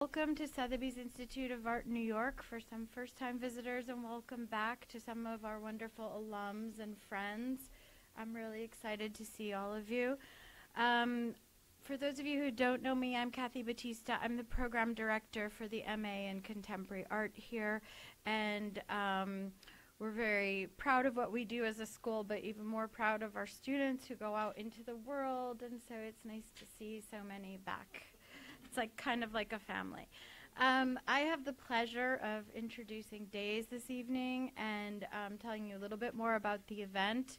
Welcome to Sotheby's Institute of Art New York for some first-time visitors, and welcome back to some of our wonderful alums and friends. I'm really excited to see all of you. For those of you who don't know me, I'm Cathy Bautista. I'm the program director for the MA in Contemporary Art here, and we're very proud of what we do as a school, but even more proud of our students who go out into the world, and so it's nice to see so many back. It's like kind of like a family. I have the pleasure of introducing Daze this evening and telling you a little bit more about the event.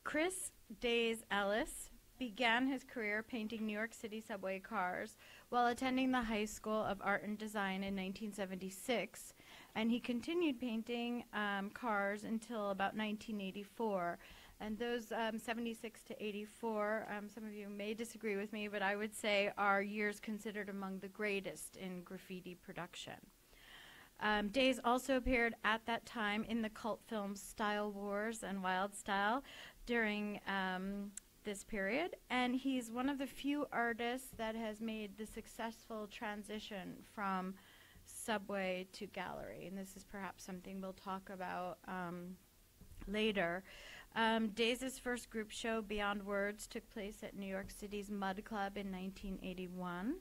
Chris Daze Ellis began his career painting New York City subway cars while attending the High School of Art and Design in 1976, and he continued painting cars until about 1984. And those 76 to 84, some of you may disagree with me, but I would say are years considered among the greatest in graffiti production. Daze also appeared at that time in the cult films Style Wars and Wild Style during this period, and he's one of the few artists that has made the successful transition from subway to gallery, and this is perhaps something we'll talk about later. Daze's first group show, Beyond Words, took place at New York City's Mud Club in 1981.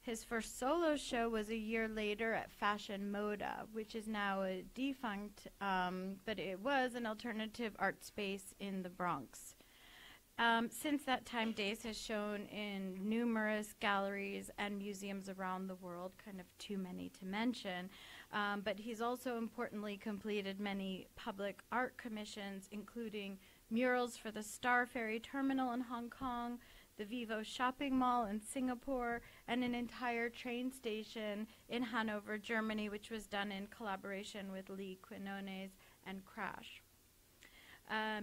His first solo show was a year later at Fashion Moda, which is now a defunct, but it was an alternative art space in the Bronx. Since that time, Daze has shown in numerous galleries and museums around the world, kind of too many to mention. But he's also importantly completed many public art commissions, including murals for the Star Ferry Terminal in Hong Kong, the Vivo Shopping Mall in Singapore, and an entire train station in Hanover, Germany, which was done in collaboration with Lee Quinones and Crash.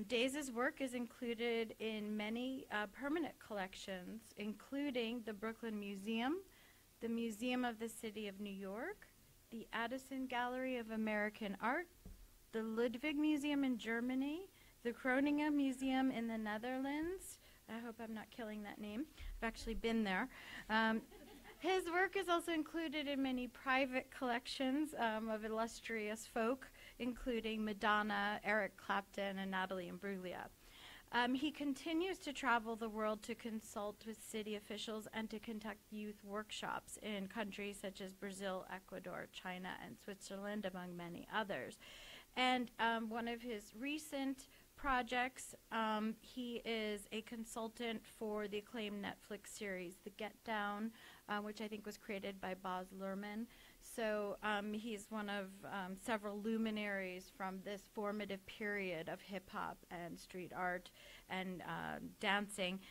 Daze's work is included in many permanent collections, including the Brooklyn Museum, the Museum of the City of New York, the Addison Gallery of American Art, the Ludwig Museum in Germany, the Groningen Museum in the Netherlands. I hope I'm not killing that name. I've actually been there. His work is also included in many private collections of illustrious folk, including Madonna, Eric Clapton, and Natalie Imbruglia. He continues to travel the world to consult with city officials and to conduct youth workshops in countries such as Brazil, Ecuador, China, and Switzerland, among many others. And one of his recent projects, he is a consultant for the acclaimed Netflix series, The Get Down, which I think was created by Baz Luhrmann. So he's one of several luminaries from this formative period of hip-hop and street art and dancing,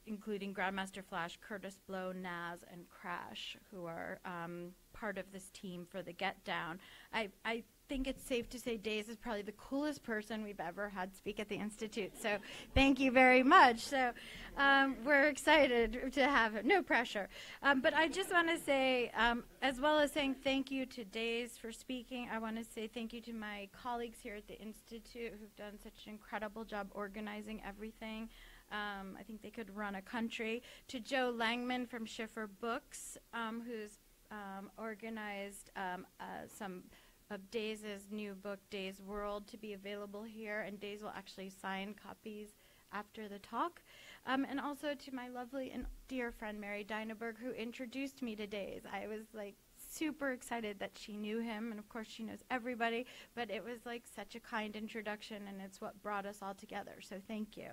including Grandmaster Flash, Curtis Blow, Nas, and Crash, who are part of this team for The Get Down. I think it's safe to say Daze is probably the coolest person we've ever had speak at the Institute. So thank you very much. So we're excited to have it. No pressure. But I just want to say, as well as saying thank you to Daze for speaking, I want to say thank you to my colleagues here at the Institute who've done such an incredible job organizing everything. I think they could run a country. To Joe Langman from Schiffer Books, who's organized some of Daze's new book, Daze World, to be available here, and Daze will actually sign copies after the talk. And also to my lovely and dear friend Mary Dynaberg, who introduced me to Daze. I was like super excited that she knew him, and of course she knows everybody, but it was like such a kind introduction, and it's what brought us all together, so thank you.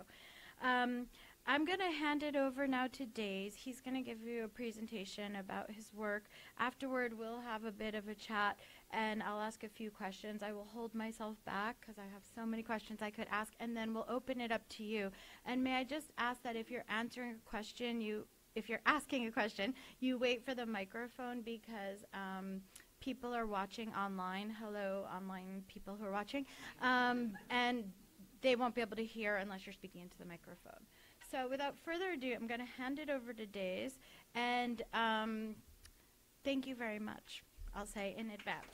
I'm going to hand it over now to Daze. He's going to give you a presentation about his work. Afterward, we'll have a bit of a chat, and I'll ask a few questions. I will hold myself back because I have so many questions I could ask, and then we'll open it up to you. And may I just ask that if you're answering a question, if you're asking a question, you wait for the microphone because people are watching online. Hello, online people who are watching. And they won't be able to hear unless you're speaking into the microphone. So without further ado, I'm going to hand it over to Daze, and thank you very much, I'll say in advance.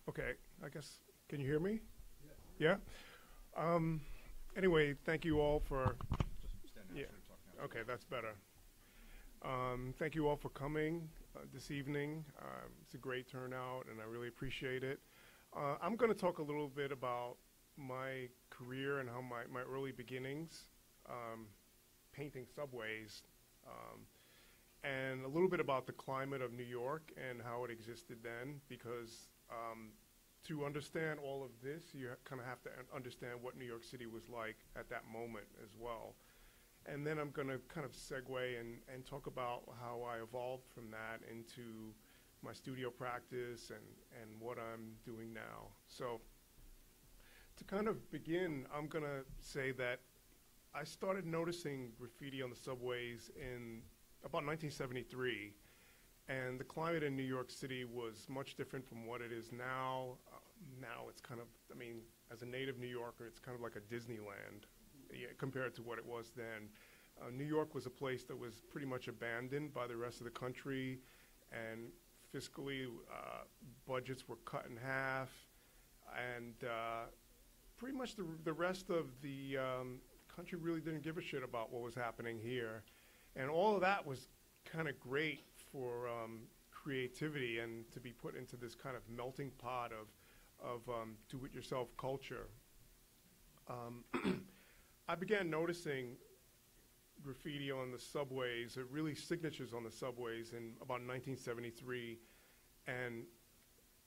Okay, I guess, can you hear me? Yeah? Anyway, thank you all for. Just stand Yeah. next to it, talk now. Okay, that's better. Thank you all for coming this evening. It's a great turnout, and I really appreciate it. I'm going to talk a little bit about my career and how my early beginnings painting subways, and a little bit about the climate of New York and how it existed then, because to understand all of this, you kind of have to understand what New York City was like at that moment as well. And then I'm going to kind of segue and talk about how I evolved from that into my studio practice and what I'm doing now. So to kind of begin, I'm going to say that I started noticing graffiti on the subways in about 1973. And the climate in New York City was much different from what it is now. Now it's kind of, I mean, as a native New Yorker, it's kind of like a Disneyland compared to what it was then. New York was a place that was pretty much abandoned by the rest of the country, and fiscally, budgets were cut in half, and pretty much the rest of the country really didn't give a shit about what was happening here. And all of that was kind of great for creativity and to be put into this kind of melting pot of do-it-yourself culture. I began noticing graffiti on the subways, really signatures on the subways in about 1973. And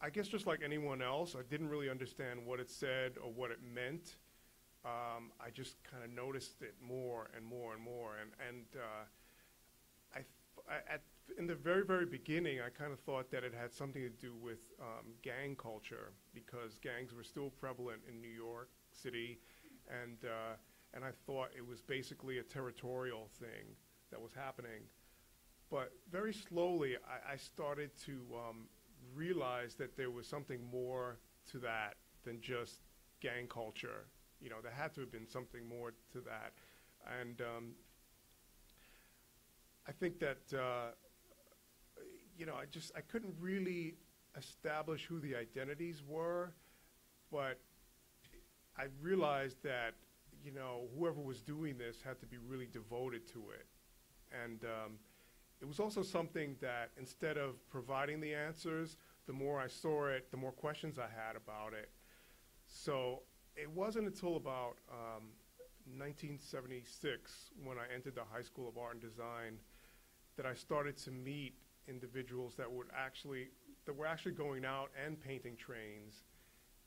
I guess just like anyone else, I didn't really understand what it said or what it meant. I just kind of noticed it more and more and more. In the very, very beginning, I kind of thought that it had something to do with gang culture, because gangs were still prevalent in New York City, and I thought it was basically a territorial thing that was happening. But very slowly, I started to realize that there was something more to that than just gang culture. You know, there had to have been something more to that. And I think that, you know, I couldn't really establish who the identities were, but I realized that, you know, whoever was doing this had to be really devoted to it. And it was also something that instead of providing the answers, the more I saw it, the more questions I had about it. So it wasn't until about 1976, when I entered the High School of Art and Design, that I started to meet individuals that were actually going out and painting trains.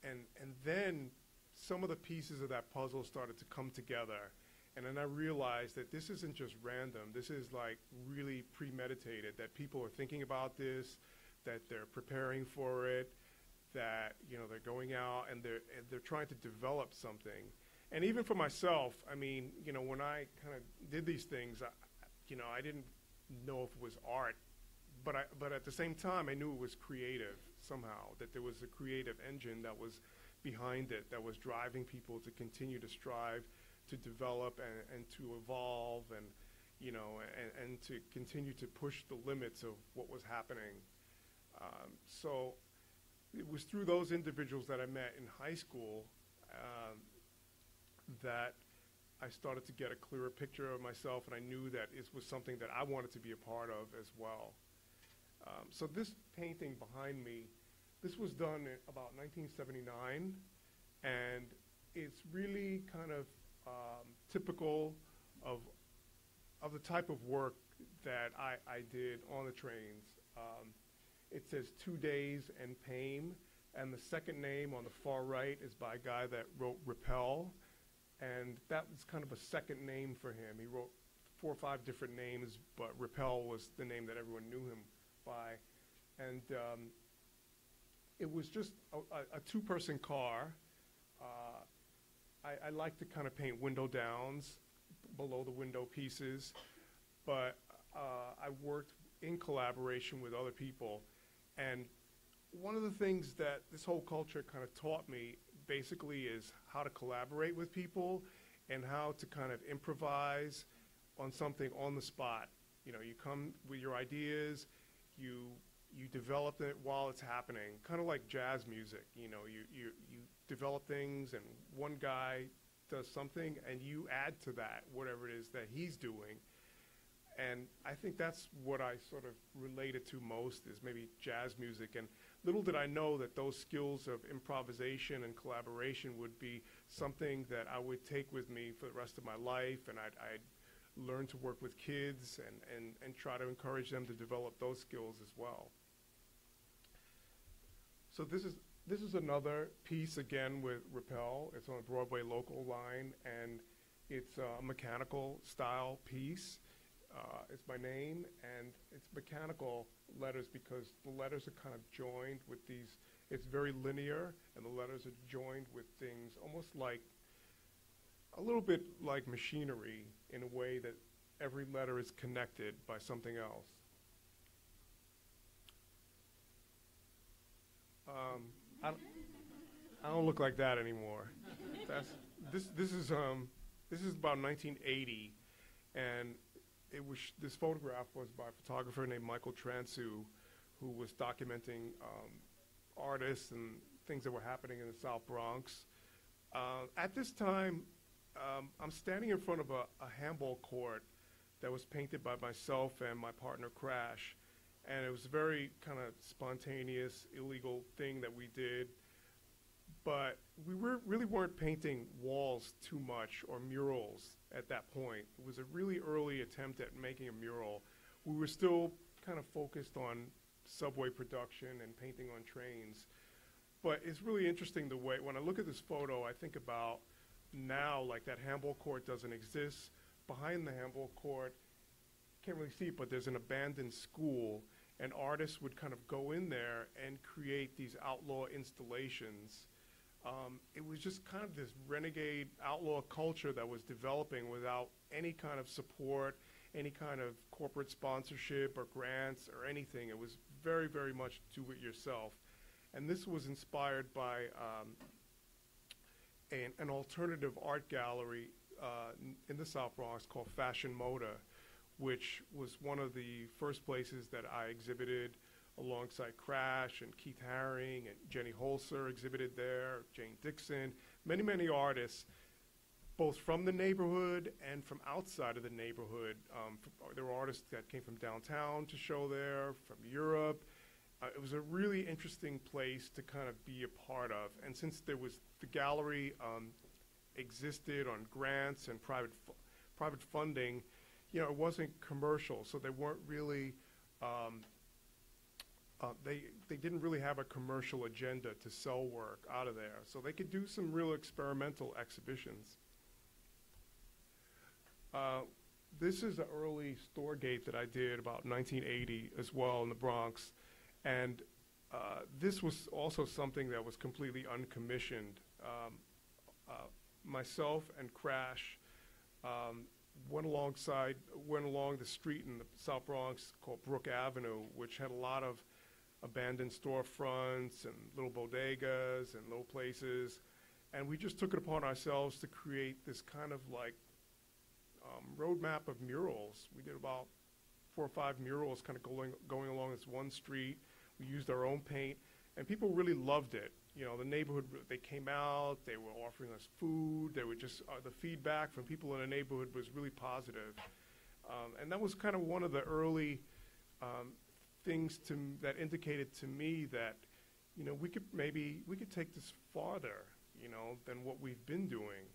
And then some of the pieces of that puzzle started to come together. And then I realized that this isn't just random. This is like really premeditated, that people are thinking about this, that they're preparing for it, that, you know, they're going out and they're trying to develop something. And even for myself, I mean, you know, when I kind of did these things, you know, I didn't know if it was art, but at the same time, I knew it was creative somehow, that there was a creative engine that was behind it, that was driving people to continue to strive, to develop and to evolve, and, you know, and to continue to push the limits of what was happening. So it was through those individuals that I met in high school that I started to get a clearer picture of myself, and I knew that it was something that I wanted to be a part of as well. So this painting behind me, this was done in about 1979, and it's really kind of typical of the type of work that I did on the trains. It says 2 Days and Pain, and the second name on the far right is by a guy that wrote Repel, and that was kind of a second name for him. He wrote 4 or 5 different names, but Repel was the name that everyone knew him by. And it was just a two-person car. I like to kind of paint window downs below the window pieces, but I worked in collaboration with other people. And one of the things that this whole culture kind of taught me basically is how to collaborate with people and how to kind of improvise on something on the spot. You know, you come with your ideas, you develop it while it's happening, kind of like jazz music. You know, you develop things, and one guy does something, and you add to that whatever it is that he's doing. And I think that's what I sort of related to most, is maybe jazz music. And little did I know that those skills of improvisation and collaboration would be something that I would take with me for the rest of my life, and I'd learn to work with kids and try to encourage them to develop those skills as well. So this is another piece, again, with Rappel. It's on a Broadway local line, and it's a mechanical style piece. It's my name, and it's mechanical letters because the letters are kind of joined with these. It's very linear, and the letters are joined with things almost like, a little bit like machinery, in a way that every letter is connected by something else. I don't look like that anymore. This is about 1980, and this photograph was by a photographer named Michael Transu, who was documenting artists and things that were happening in the South Bronx. At this time, I'm standing in front of a handball court that was painted by myself and my partner Crash, and it was a very kind of spontaneous, illegal thing that we did. But we really weren't painting walls too much, or murals at that point. It was a really early attempt at making a mural. We were still kind of focused on subway production and painting on trains. But it's really interesting the way, when I look at this photo, I think about now, like, that handball court doesn't exist. Behind the handball court, can't really see it, but there's an abandoned school, and artists would kind of go in there and create these outlaw installations. It was just kind of this renegade outlaw culture that was developing without any kind of support, any kind of corporate sponsorship or grants or anything. It was very, very much do it yourself. And this was inspired by an alternative art gallery in the South Bronx called Fashion Moda, which was one of the first places that I exhibited alongside Crash and Keith Haring, and Jenny Holzer exhibited there, Jane Dixon, many, many artists, both from the neighborhood and from outside of the neighborhood. There were artists that came from downtown to show there, from Europe. It was a really interesting place to kind of be a part of. And since the gallery existed on grants and private funding, it wasn't commercial, so they weren't really, they didn't really have a commercial agenda to sell work out of there. So they could do some real experimental exhibitions. This is an early store gate that I did about 1980 as well in the Bronx. And this was also something that was completely uncommissioned. Myself and Crash went along the street in the South Bronx called Brook Avenue, which had a lot of abandoned storefronts and little bodegas and little places. And we just took it upon ourselves to create this kind of like roadmap of murals. We did about 4 or 5 murals kind of going along this one street. We used our own paint, and people really loved it. The neighborhood, they came out, they were offering us food, they were just, the feedback from people in the neighborhood was really positive. And that was kind of one of the early things that indicated to me that, we could take this farther, than what we've been doing.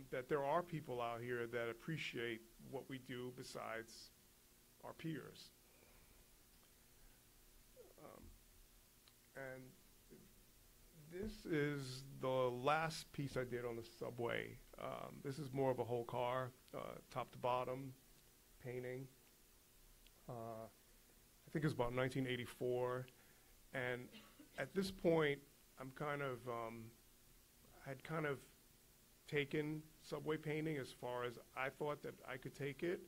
That there are people out here that appreciate what we do besides our peers. And this is the last piece I did on the subway. This is more of a whole car, top to bottom painting. I think it was about 1984. And at this point, I'm kind of, had kind of taken subway painting as far as I thought that I could take it.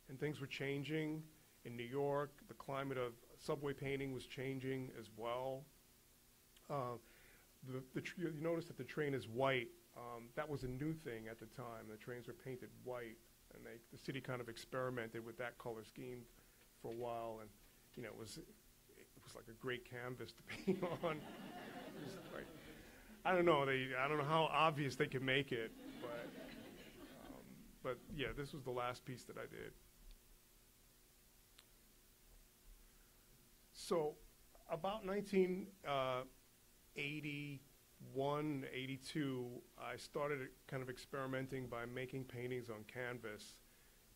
And things were changing in New York. The climate of subway painting was changing as well. You notice that the train is white. That was a new thing at the time. The trains were painted white, and the city kind of experimented with that color scheme for a while. And it was like a great canvas to paint on. I don't know. I don't know how obvious they can make it, but yeah, this was the last piece that I did. So, about 1981, 82, I started kind of experimenting by making paintings on canvas,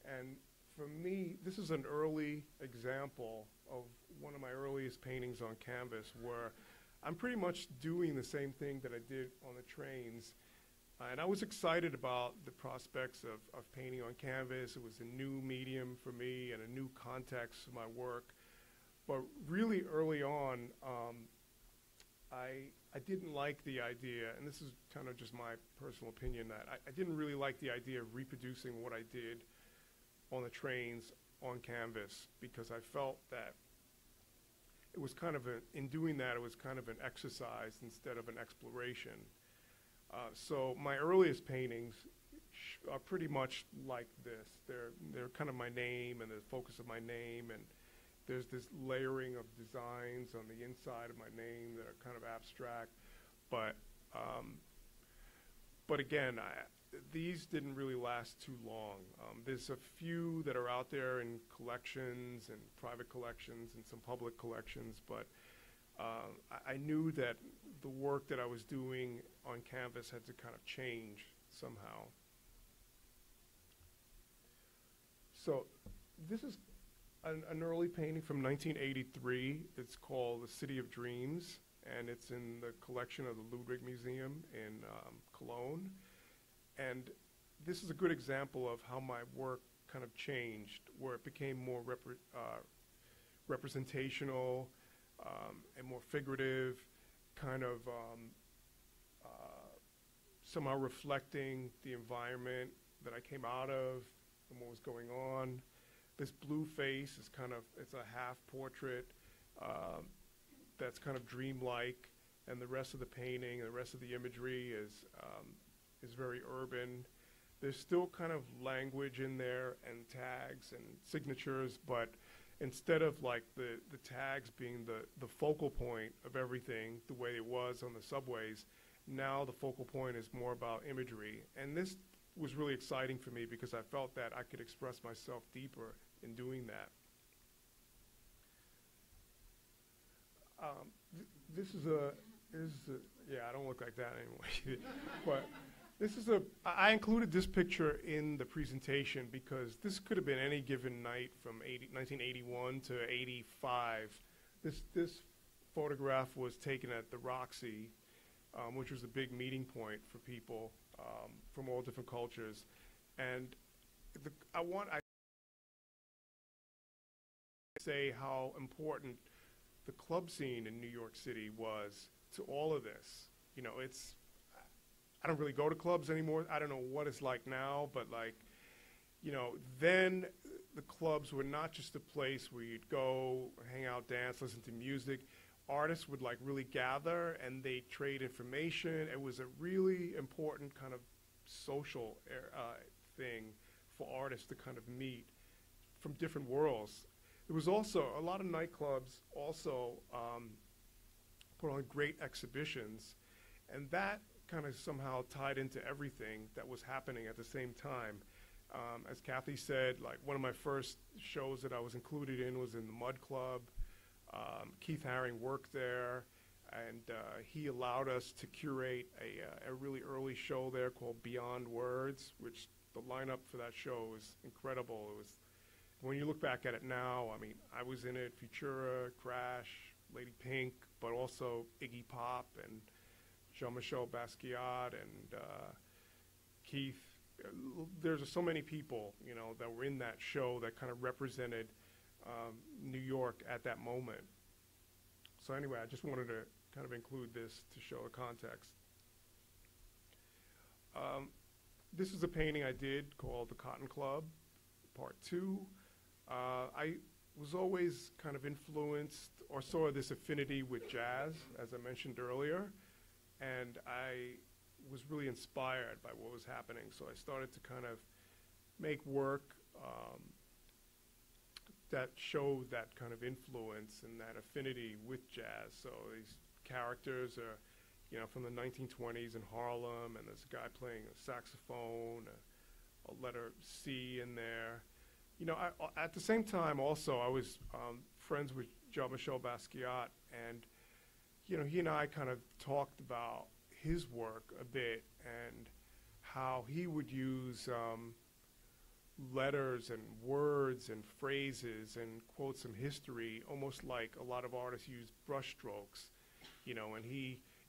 and for me, this is an early example of one of my earliest paintings on canvas where I'm pretty much doing the same thing that I did on the trains. And I was excited about the prospects of painting on canvas. It was a new medium for me and a new context for my work. But really early on, I didn't like the idea, and this is kind of just my personal opinion, that I didn't really like the idea of reproducing what I did on the trains on canvas, because I felt that it was kind of in doing that, it was kind of an exercise instead of an exploration. So my earliest paintings are pretty much like this. They're kind of my name and the focus of my name, and there's this layering of designs on the inside of my name that are kind of abstract. But again, these didn't really last too long. There's a few that are out there in collections and private collections and some public collections, but I knew that the work that I was doing on canvas had to kind of change somehow. So this is an early painting from 1983. It's called The City of Dreams, and it's in the collection of the Ludwig Museum in Cologne. And this is a good example of how my work kind of changed, where it became more representational and more figurative, kind of somehow reflecting the environment that I came out of and what was going on. This blue face is kind of, it's a half portrait that's kind of dreamlike, and the rest of the painting, the rest of the imagery is very urban. There's still kind of language in there and tags and signatures, but instead of like the tags being the focal point of everything the way it was on the subways, now the focal point is more about imagery. And this was really exciting for me because I felt that I could express myself deeper in doing that. This is yeah, I don't look like that anyway. But this is I included this picture in the presentation because this could have been any given night from 1981 to 85. This photograph was taken at the Roxy, which was a big meeting point for people from all different cultures. And I say how important the club scene in New York City was to all of this. You know, I don't really go to clubs anymore. I don't know what it's like now, but like, you know, then the clubs were not just a place where you'd go, hang out, dance, listen to music. Artists would like really gather and they trade information. It was a really important kind of social thing for artists to kind of meet from different worlds. There was also a lot of nightclubs also put on great exhibitions, and that kind of somehow tied into everything that was happening at the same time. As Cathy said, like one of my first shows that I was included in was in the Mud Club. Keith Haring worked there, and he allowed us to curate a really early show there called Beyond Words, which the lineup for that show was incredible. It was, when you look back at it now, I mean, I was in it, Futura, Crash, Lady Pink, but also Iggy Pop and Jean-Michel Basquiat and Keith. There's so many people, you know, that were in that show that kind of represented New York at that moment. So anyway, I just wanted to kind of include this to show the context. This is a painting I did called The Cotton Club, Part 2. I was always kind of influenced or saw this affinity with jazz, as I mentioned earlier, and I was really inspired by what was happening. So I started to kind of make work that showed that kind of influence and that affinity with jazz. So these characters are from the 1920s in Harlem, and there's a guy playing a saxophone, a letter C in there. At the same time also, I was friends with Jean-Michel Basquiat, and, he and I kind of talked about his work a bit and how he would use letters and words and phrases and quotes from history, almost like a lot of artists use brush strokes, and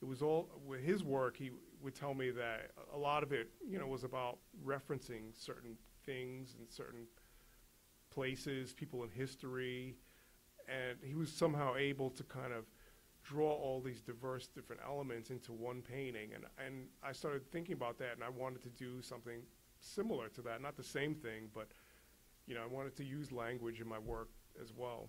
it was all, with his work, he would tell me that a lot of it, was about referencing certain things and certain places, people in history, and he was somehow able to kind of draw all these diverse different elements into one painting, and I started thinking about that, and I wanted to do something similar to that, not the same thing, but I wanted to use language in my work as well.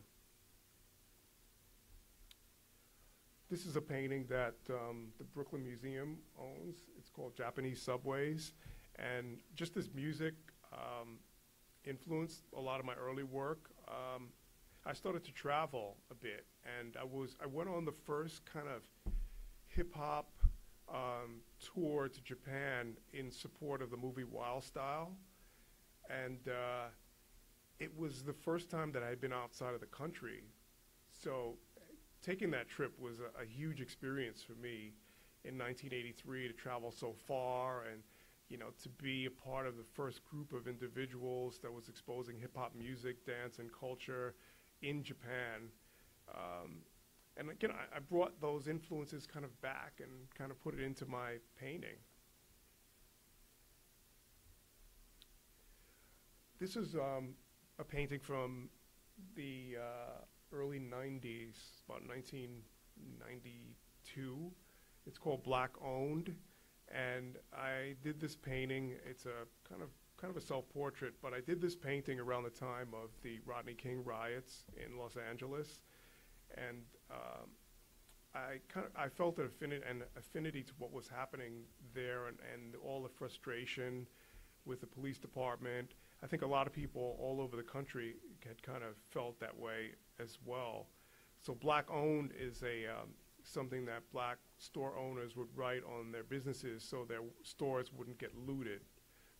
This is a painting that the Brooklyn Museum owns. It's called Japanese Subways, and just this music influenced a lot of my early work. I started to travel a bit, and I went on the first kind of hip-hop tour to Japan in support of the movie Wild Style, and it was the first time that I had been outside of the country. So taking that trip was a huge experience for me in 1983 to travel so far and to be a part of the first group of individuals that was exposing hip-hop music, dance, and culture in Japan. And again, I brought those influences kind of back and kind of put it into my painting. This is a painting from the early 90s, about 1992. It's called Black Owned, and I did this painting. It's a kind of a self-portrait, but I did this painting around the time of the Rodney King riots in Los Angeles, and I felt an affinity to what was happening there, and all the frustration with the police department. I think a lot of people all over the country had kind of felt that way as well. So Black Owned is something that black store owners would write on their businesses so their stores wouldn't get looted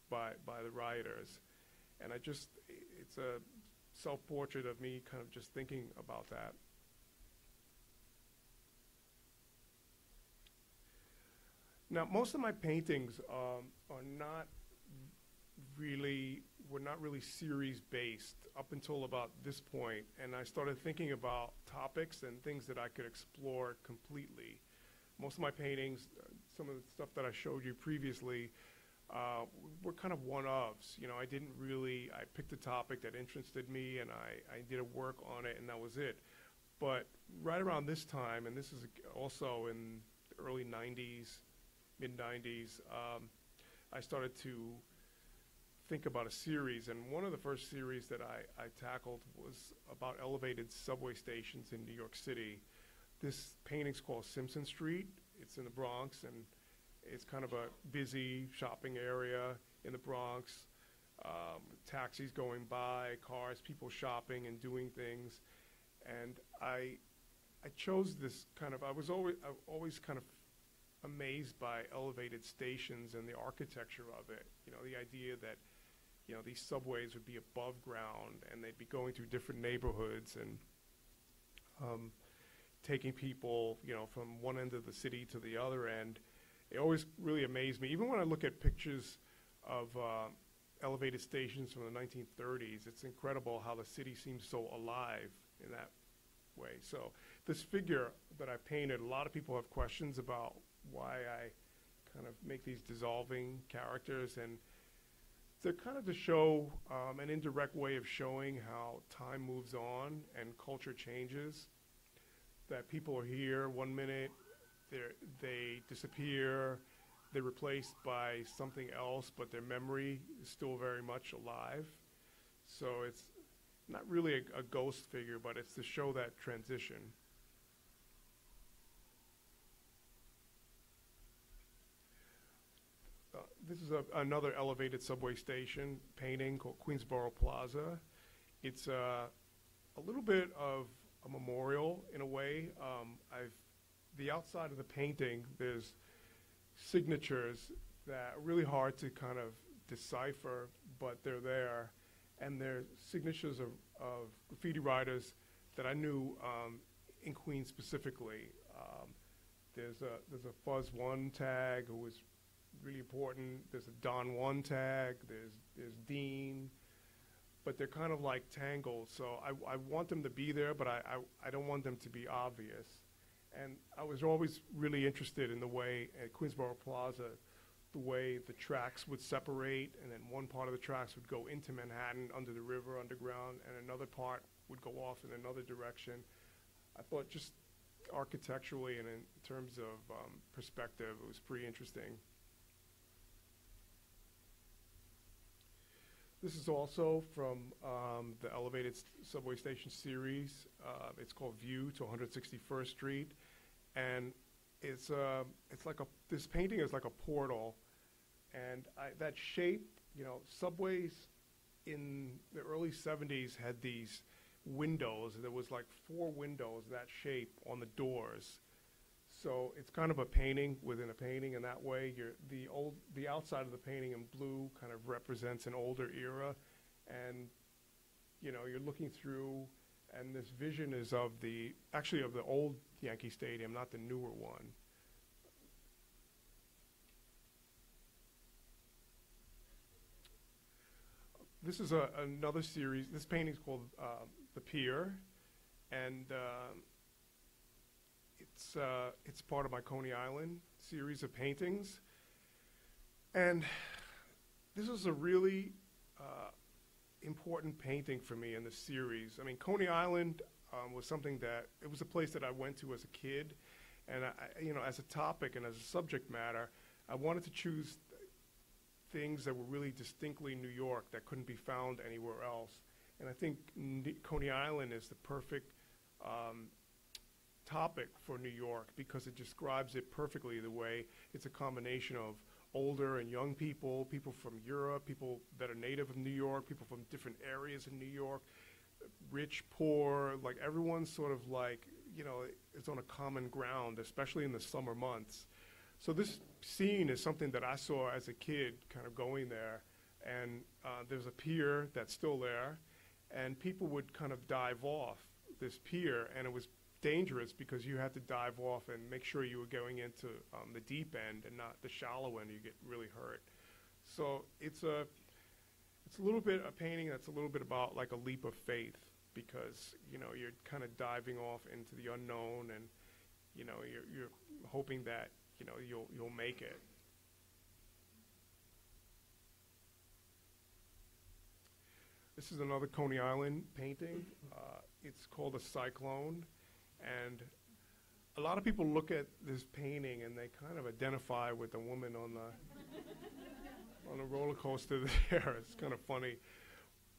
by the rioters. And it's a self-portrait of me kind of just thinking about that. Now, most of my paintings were not really series-based up until about this point, and I started thinking about topics and things that I could explore completely. Most of my paintings, some of the stuff that I showed you previously, were kind of one-ofs. I picked a topic that interested me, and I did a work on it, and that was it. But right around this time, and this is also in the early 90s, mid-90s, I started to think about a series, and one of the first series that I tackled was about elevated subway stations in New York City. This painting's called Simpson Street. It's in the Bronx, and it's kind of a busy shopping area in the Bronx. Taxis going by, cars, people shopping and doing things. And I chose this kind of, I was always kind of amazed by elevated stations and the architecture of it. The idea that these subways would be above ground and they'd be going through different neighborhoods and taking people, from one end of the city to the other end. It always really amazed me. Even when I look at pictures of elevated stations from the 1930s, it's incredible how the city seems so alive in that way. So this figure that I painted, a lot of people have questions about why I kind of make these dissolving characters, and they're kind of to show an indirect way of showing how time moves on and culture changes, that people are here one minute, they disappear, they're replaced by something else, but their memory is still very much alive. So it's not really a ghost figure, but it's to show that transition. This is another elevated subway station painting called Queensboro Plaza. It's a little bit of a memorial in a way. I've the outside of the painting, there's signatures that are really hard to kind of decipher, but they're there. And they're signatures of graffiti writers that I knew in Queens specifically. There's a Fuzz One tag who was really important. There's a Don One tag. There's Dean, but they're kind of like tangled. So I want them to be there, but I don't want them to be obvious. And I was always really interested in the way at Queensboro Plaza, the way the tracks would separate, and then one part of the tracks would go into Manhattan under the river underground, and another part would go off in another direction. I thought just architecturally and in terms of perspective, it was pretty interesting. This is also from the elevated subway station series. It's called View to 161st Street, and it's like this painting is like a portal, and that shape, you know, subways in the early 70s had these windows. There was like 4 windows that shape on the doors. So it's kind of a painting within a painting, and that way the outside of the painting in blue kind of represents an older era, and you know, you're looking through, and this vision is of the old Yankee Stadium, not the newer one. This is another series. This painting is called the Pier, and it's part of my Coney Island series of paintings. And this is a really important painting for me in the series. I mean, Coney Island was something that, it was a place that I went to as a kid, and you know, as a topic and as a subject matter, I wanted to choose things that were really distinctly New York that couldn't be found anywhere else. And I think Coney Island is the perfect topic for New York, because it describes it perfectly, the way it's a combination of older and young people, people from Europe, people that are native of New York, people from different areas in New York, rich, poor, like everyone's sort of like, you know, it's on a common ground, especially in the summer months. So this scene is something that I saw as a kid kind of going there, and there's a pier that's still there, and people would kind of dive off this pier, and it was dangerous because you had to dive off and make sure you were going into the deep end and not the shallow end. You get really hurt. So it's a little bit a painting that's a little bit about like a leap of faith, because you know, you're kind of diving off into the unknown, and you know, you're hoping that, you know, you'll make it. This is another Coney Island painting. It's called a Cyclone. And a lot of people look at this painting and they kind of identify with the woman on the roller coaster there. It's kind of funny,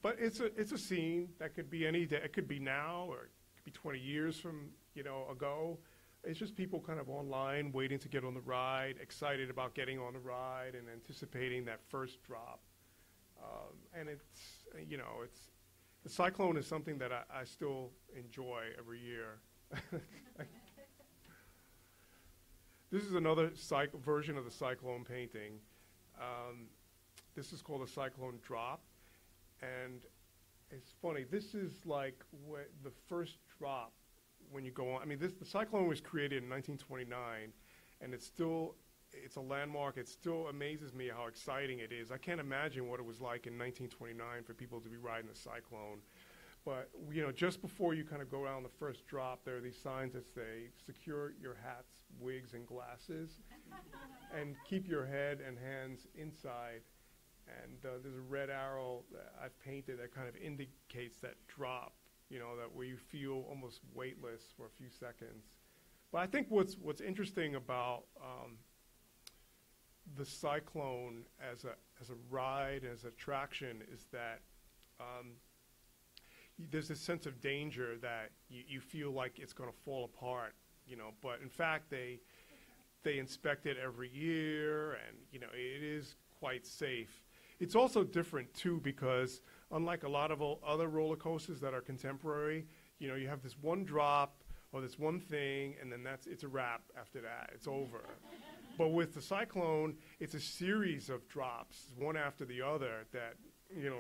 but it's a scene that could be any day. It could be now, or it could be 20 years from, you know, ago. It's just people kind of online waiting to get on the ride, excited about getting on the ride and anticipating that first drop. And it's, you know, the Cyclone is something that I still enjoy every year. This is another version of the Cyclone painting. This is called a Cyclone Drop, and it's funny. This is like the first drop when you go on. I mean, the Cyclone was created in 1929, and it's a landmark. It still amazes me how exciting it is. I can't imagine what it was like in 1929 for people to be riding a Cyclone. But, you know, just before you kind of go down the first drop, there are these signs that say, secure your hats, wigs, and glasses, and keep your head and hands inside. And there's a red arrow that I've painted that kind of indicates that drop, you know, that where you feel almost weightless for a few seconds. But I think what's interesting about the Cyclone as a ride, as an attraction, is that there's this sense of danger that you feel like it's going to fall apart, you know. But in fact, they inspect it every year, and you know, it is quite safe. It's also different too, because unlike a lot of other roller coasters that are contemporary, you know, you have this one drop or this one thing, and then it's a wrap after that. It's over. But with the Cyclone, it's a series of drops, one after the other, that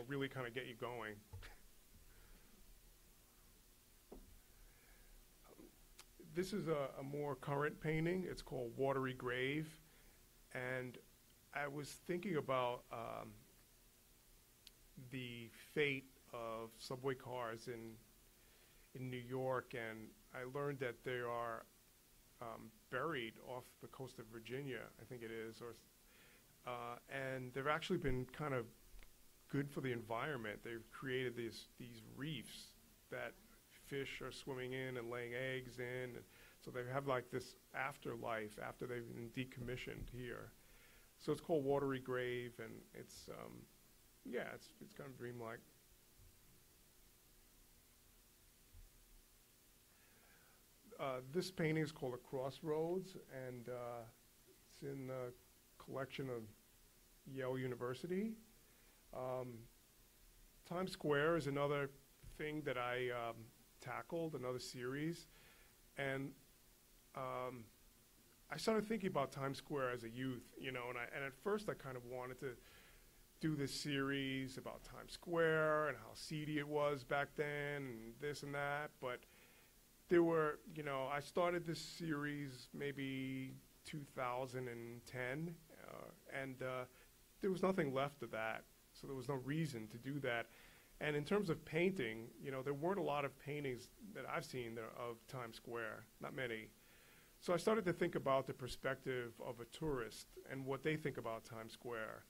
really kind of get you going. This is a more current painting. It's called Watery Grave, and I was thinking about the fate of subway cars in New York, and I learned that they are buried off the coast of Virginia, I think it is, and they've actually been kind of good for the environment. They've created these reefs that fish are swimming in and laying eggs in, and so they have like this afterlife after they've been decommissioned here. So it's called Watery Grave, and it's it's kind of dreamlike. This painting is called Crossroads, and it's in a collection of Yale University. Times Square is another thing that I tackled, another series, and I started thinking about Times Square as a youth, and at first I kind of wanted to do this series about Times Square and how seedy it was back then and this and that, but there were, I started this series maybe 2010, and there was nothing left of that, so there was no reason to do that. And in terms of painting, there weren't a lot of paintings that I've seen there of Times Square, not many. So I started to think about the perspective of a tourist and what they think about Times Square.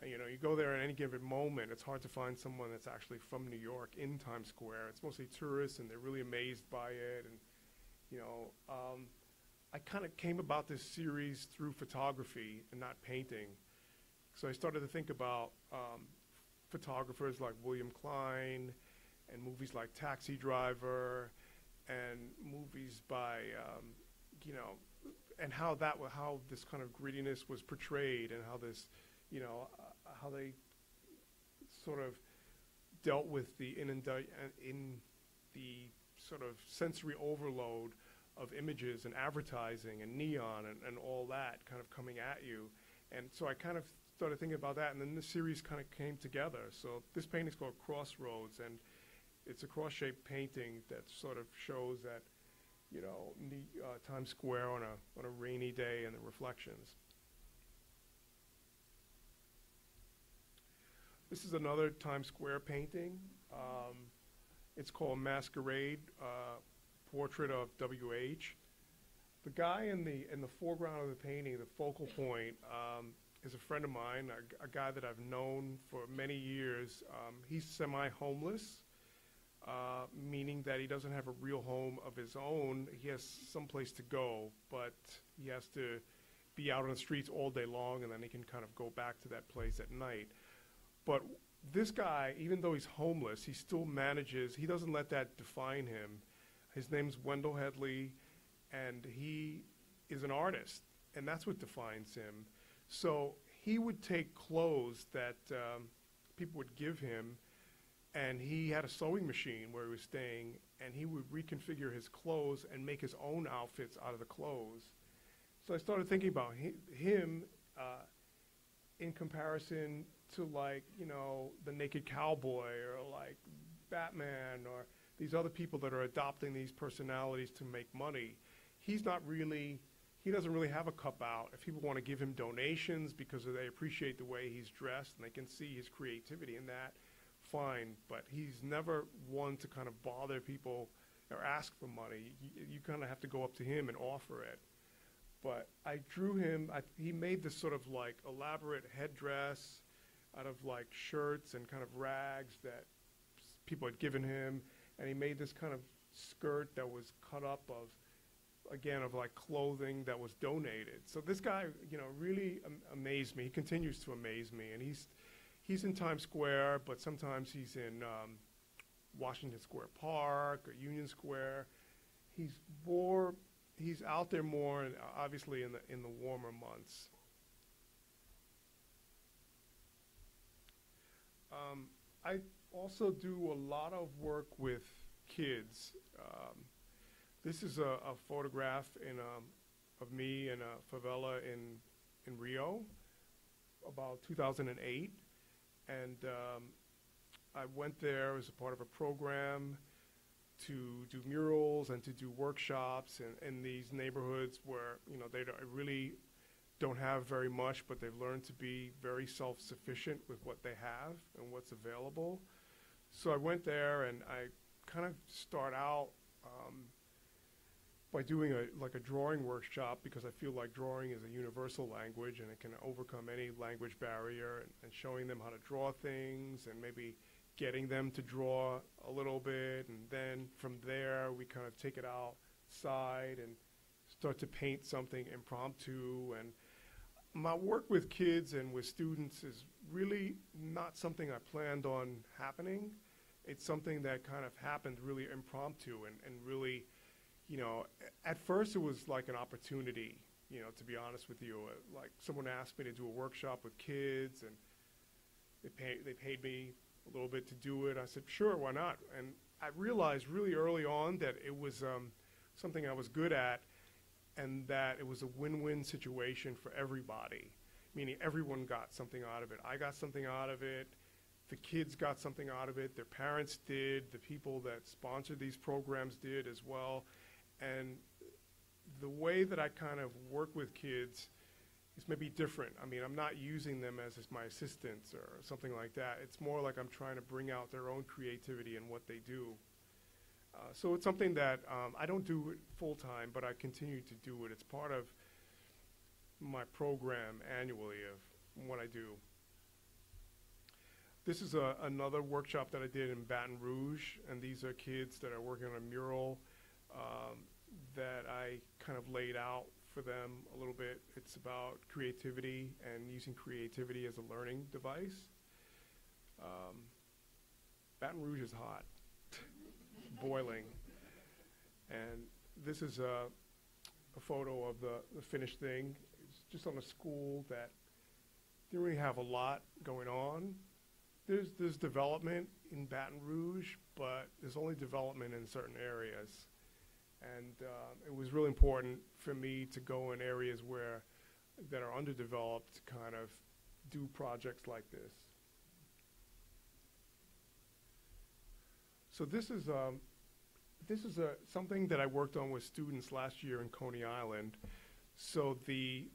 And, you go there at any given moment, it's hard to find someone that's actually from New York in Times Square. It's mostly tourists, and they're really amazed by it. And, I kind of came about this series through photography and not painting. So I started to think about photographers like William Klein, and movies like Taxi Driver, and movies by, and how this kind of grittiness was portrayed, and how this, how they sort of dealt with the in the sort of sensory overload of images and advertising and neon and all that kind of coming at you. And so I kind of started thinking about that, and then this series kind of came together. So this painting is called Crossroads, and it's a cross-shaped painting that sort of shows that, Times Square on a rainy day and the reflections. This is another Times Square painting. It's called Masquerade, Portrait of W.H. The guy in the foreground of the painting, the focal point, is a friend of mine, a guy that I've known for many years. He's semi-homeless, meaning that he doesn't have a real home of his own. He has someplace to go, but he has to be out on the streets all day long, and then he can kind of go back to that place at night. But this guy, even though he's homeless, he still manages, he doesn't let that define him. His name's Wendell Headley, and he is an artist, and that's what defines him. So he would take clothes that people would give him, and he had a sewing machine where he was staying, and he would reconfigure his clothes and make his own outfits out of the clothes. So I started thinking about him in comparison to, like, the Naked Cowboy, or like Batman, or these other people that are adopting these personalities to make money. He doesn't really have a cup out. If people want to give him donations because they appreciate the way he's dressed and they can see his creativity in that, fine. But he's never one to kind of bother people or ask for money. You kind of have to go up to him and offer it. But I drew him, he made this sort of like elaborate headdress out of like shirts and kind of rags that people had given him. And he made this kind of skirt that was cut up of, again, of like clothing that was donated. So this guy, really amazed me. He continues to amaze me. And he's in Times Square, but sometimes he's in Washington Square Park or Union Square. He's out there more, obviously, in the warmer months. I also do a lot of work with kids. This is a photograph of me in a favela in Rio, about 2008, and I went there as a part of a program to do murals and to do workshops in these neighborhoods where they really don't have very much, but they've learned to be very self-sufficient with what they have and what's available. So I went there and I kind of start out by doing a drawing workshop, because I feel like drawing is a universal language and it can overcome any language barrier, and showing them how to draw things and maybe getting them to draw a little bit, and then from there we kind of take it outside and start to paint something impromptu. And my work with kids and with students is really not something I planned on happening. It's something that kind of happened really impromptu, and really, at first it was like an opportunity, to be honest with you. Like someone asked me to do a workshop with kids, and they paid me a little bit to do it. I said, sure, why not? And I realized really early on that it was something I was good at, and that it was a win-win situation for everybody, meaning everyone got something out of it. I got something out of it. The kids got something out of it. Their parents did. The people that sponsored these programs did as well. And the way that I kind of work with kids is maybe different. I mean, I'm not using them as my assistants or something like that. It's more like I'm trying to bring out their own creativity in what they do. So it's something that I don't do it full-time, but I continue to do it. It's part of my program annually of what I do. This is another workshop that I did in Baton Rouge, and these are kids that are working on a mural that I kind of laid out for them a little bit. It's about creativity and using creativity as a learning device. Baton Rouge is hot, boiling. And this is a photo of the finished thing. It's just on a school that didn't really have a lot going on. There's development in Baton Rouge, but there's only development in certain areas. And it was really important for me to go in areas that are underdeveloped to kind of do projects like this. So this is something that I worked on with students last year in Coney Island. So the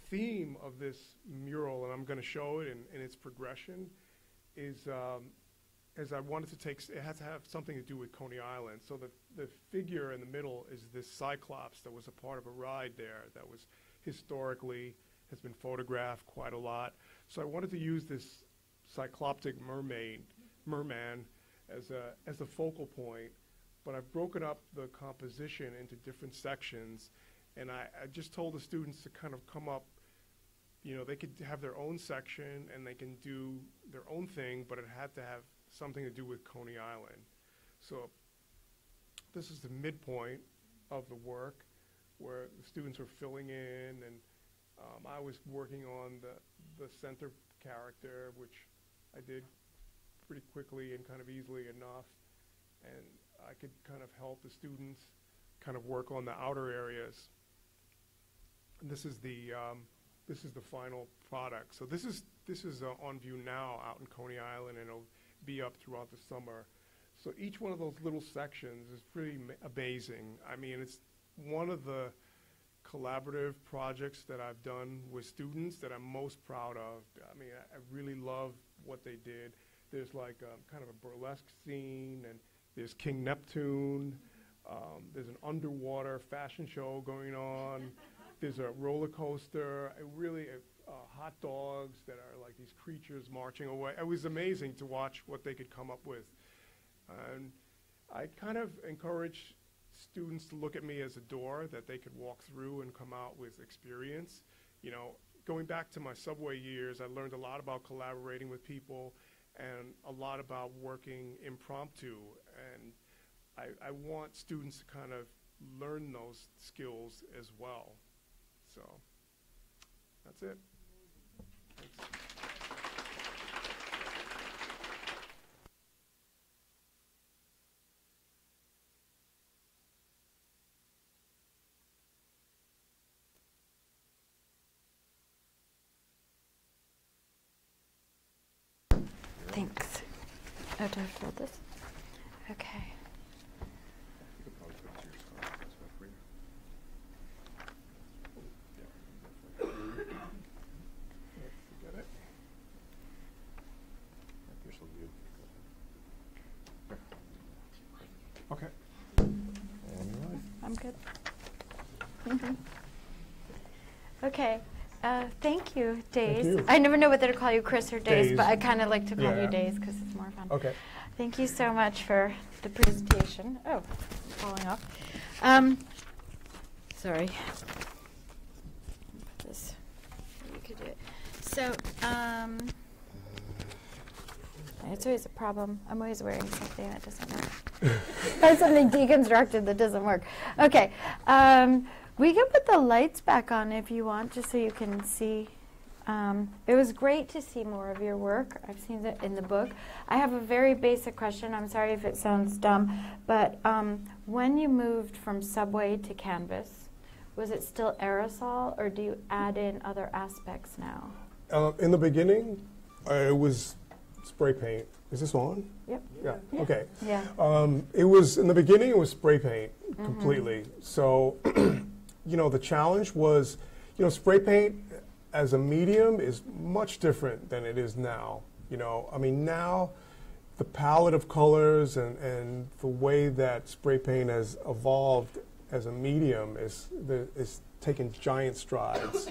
theme of this mural, and I'm going to show it in its progression, is as I wanted to take, it has to have something to do with Coney Island. So the figure in the middle is this Cyclops that was a part of a ride there that was historically has been photographed quite a lot. So I wanted to use this cycloptic merman as a focal point, but I've broken up the composition into different sections, and I just told the students to kind of come up. They could have their own section and they can do their own thing, but it had to have something to do with Coney Island. So this is the midpoint of the work where the students were filling in, and I was working on the center character, which I did pretty quickly and kind of easily enough, and I could kind of help the students kind of work on the outer areas. And this is the final product. So this is on view now out in Coney Island, and it'll be up throughout the summer. So each one of those little sections is pretty amazing. I mean, it's one of the collaborative projects that I've done with students that I'm most proud of. I mean, I really love what they did. There's like kind of a burlesque scene, and there's King Neptune. There's an underwater fashion show going on. There's a roller coaster, hot dogs that are like these creatures marching away. It was amazing to watch what they could come up with. And I kind of encourage students to look at me as a door that they could walk through and come out with experience. Going back to my subway years, I learned a lot about collaborating with people and a lot about working impromptu. And I want students to kind of learn those skills as well. So that's it. Thanks. Thanks. Oh, do I fold this? Okay. Okay. I'm good. Okay. Thank you, Daze. you. I never know whether to call you Chris or Daze, Daze. but I kind of like to call you Yeah. Daze because it's more fun. Okay. Thank you so much for the presentation. Oh, falling off. Sorry. Put this. You could do it. So, it's always a problem. I'm always wearing something that doesn't work. I have something deconstructed that doesn't work. Okay. We can put the lights back on if you want, just so you can see. It was great to see more of your work. I've seen it in the book. I have a very basic question. I'm sorry if it sounds dumb, but when you moved from subway to canvas, was it still aerosol, or do you add in other aspects now? In the beginning, it was spray paint. Is this on? Yep. Yeah. Okay. Yeah. It was in the beginning. It was spray paint completely. So, the challenge was, spray paint as a medium is much different than it is now. Now the palette of colors and the way that spray paint has evolved as a medium is taking giant strides.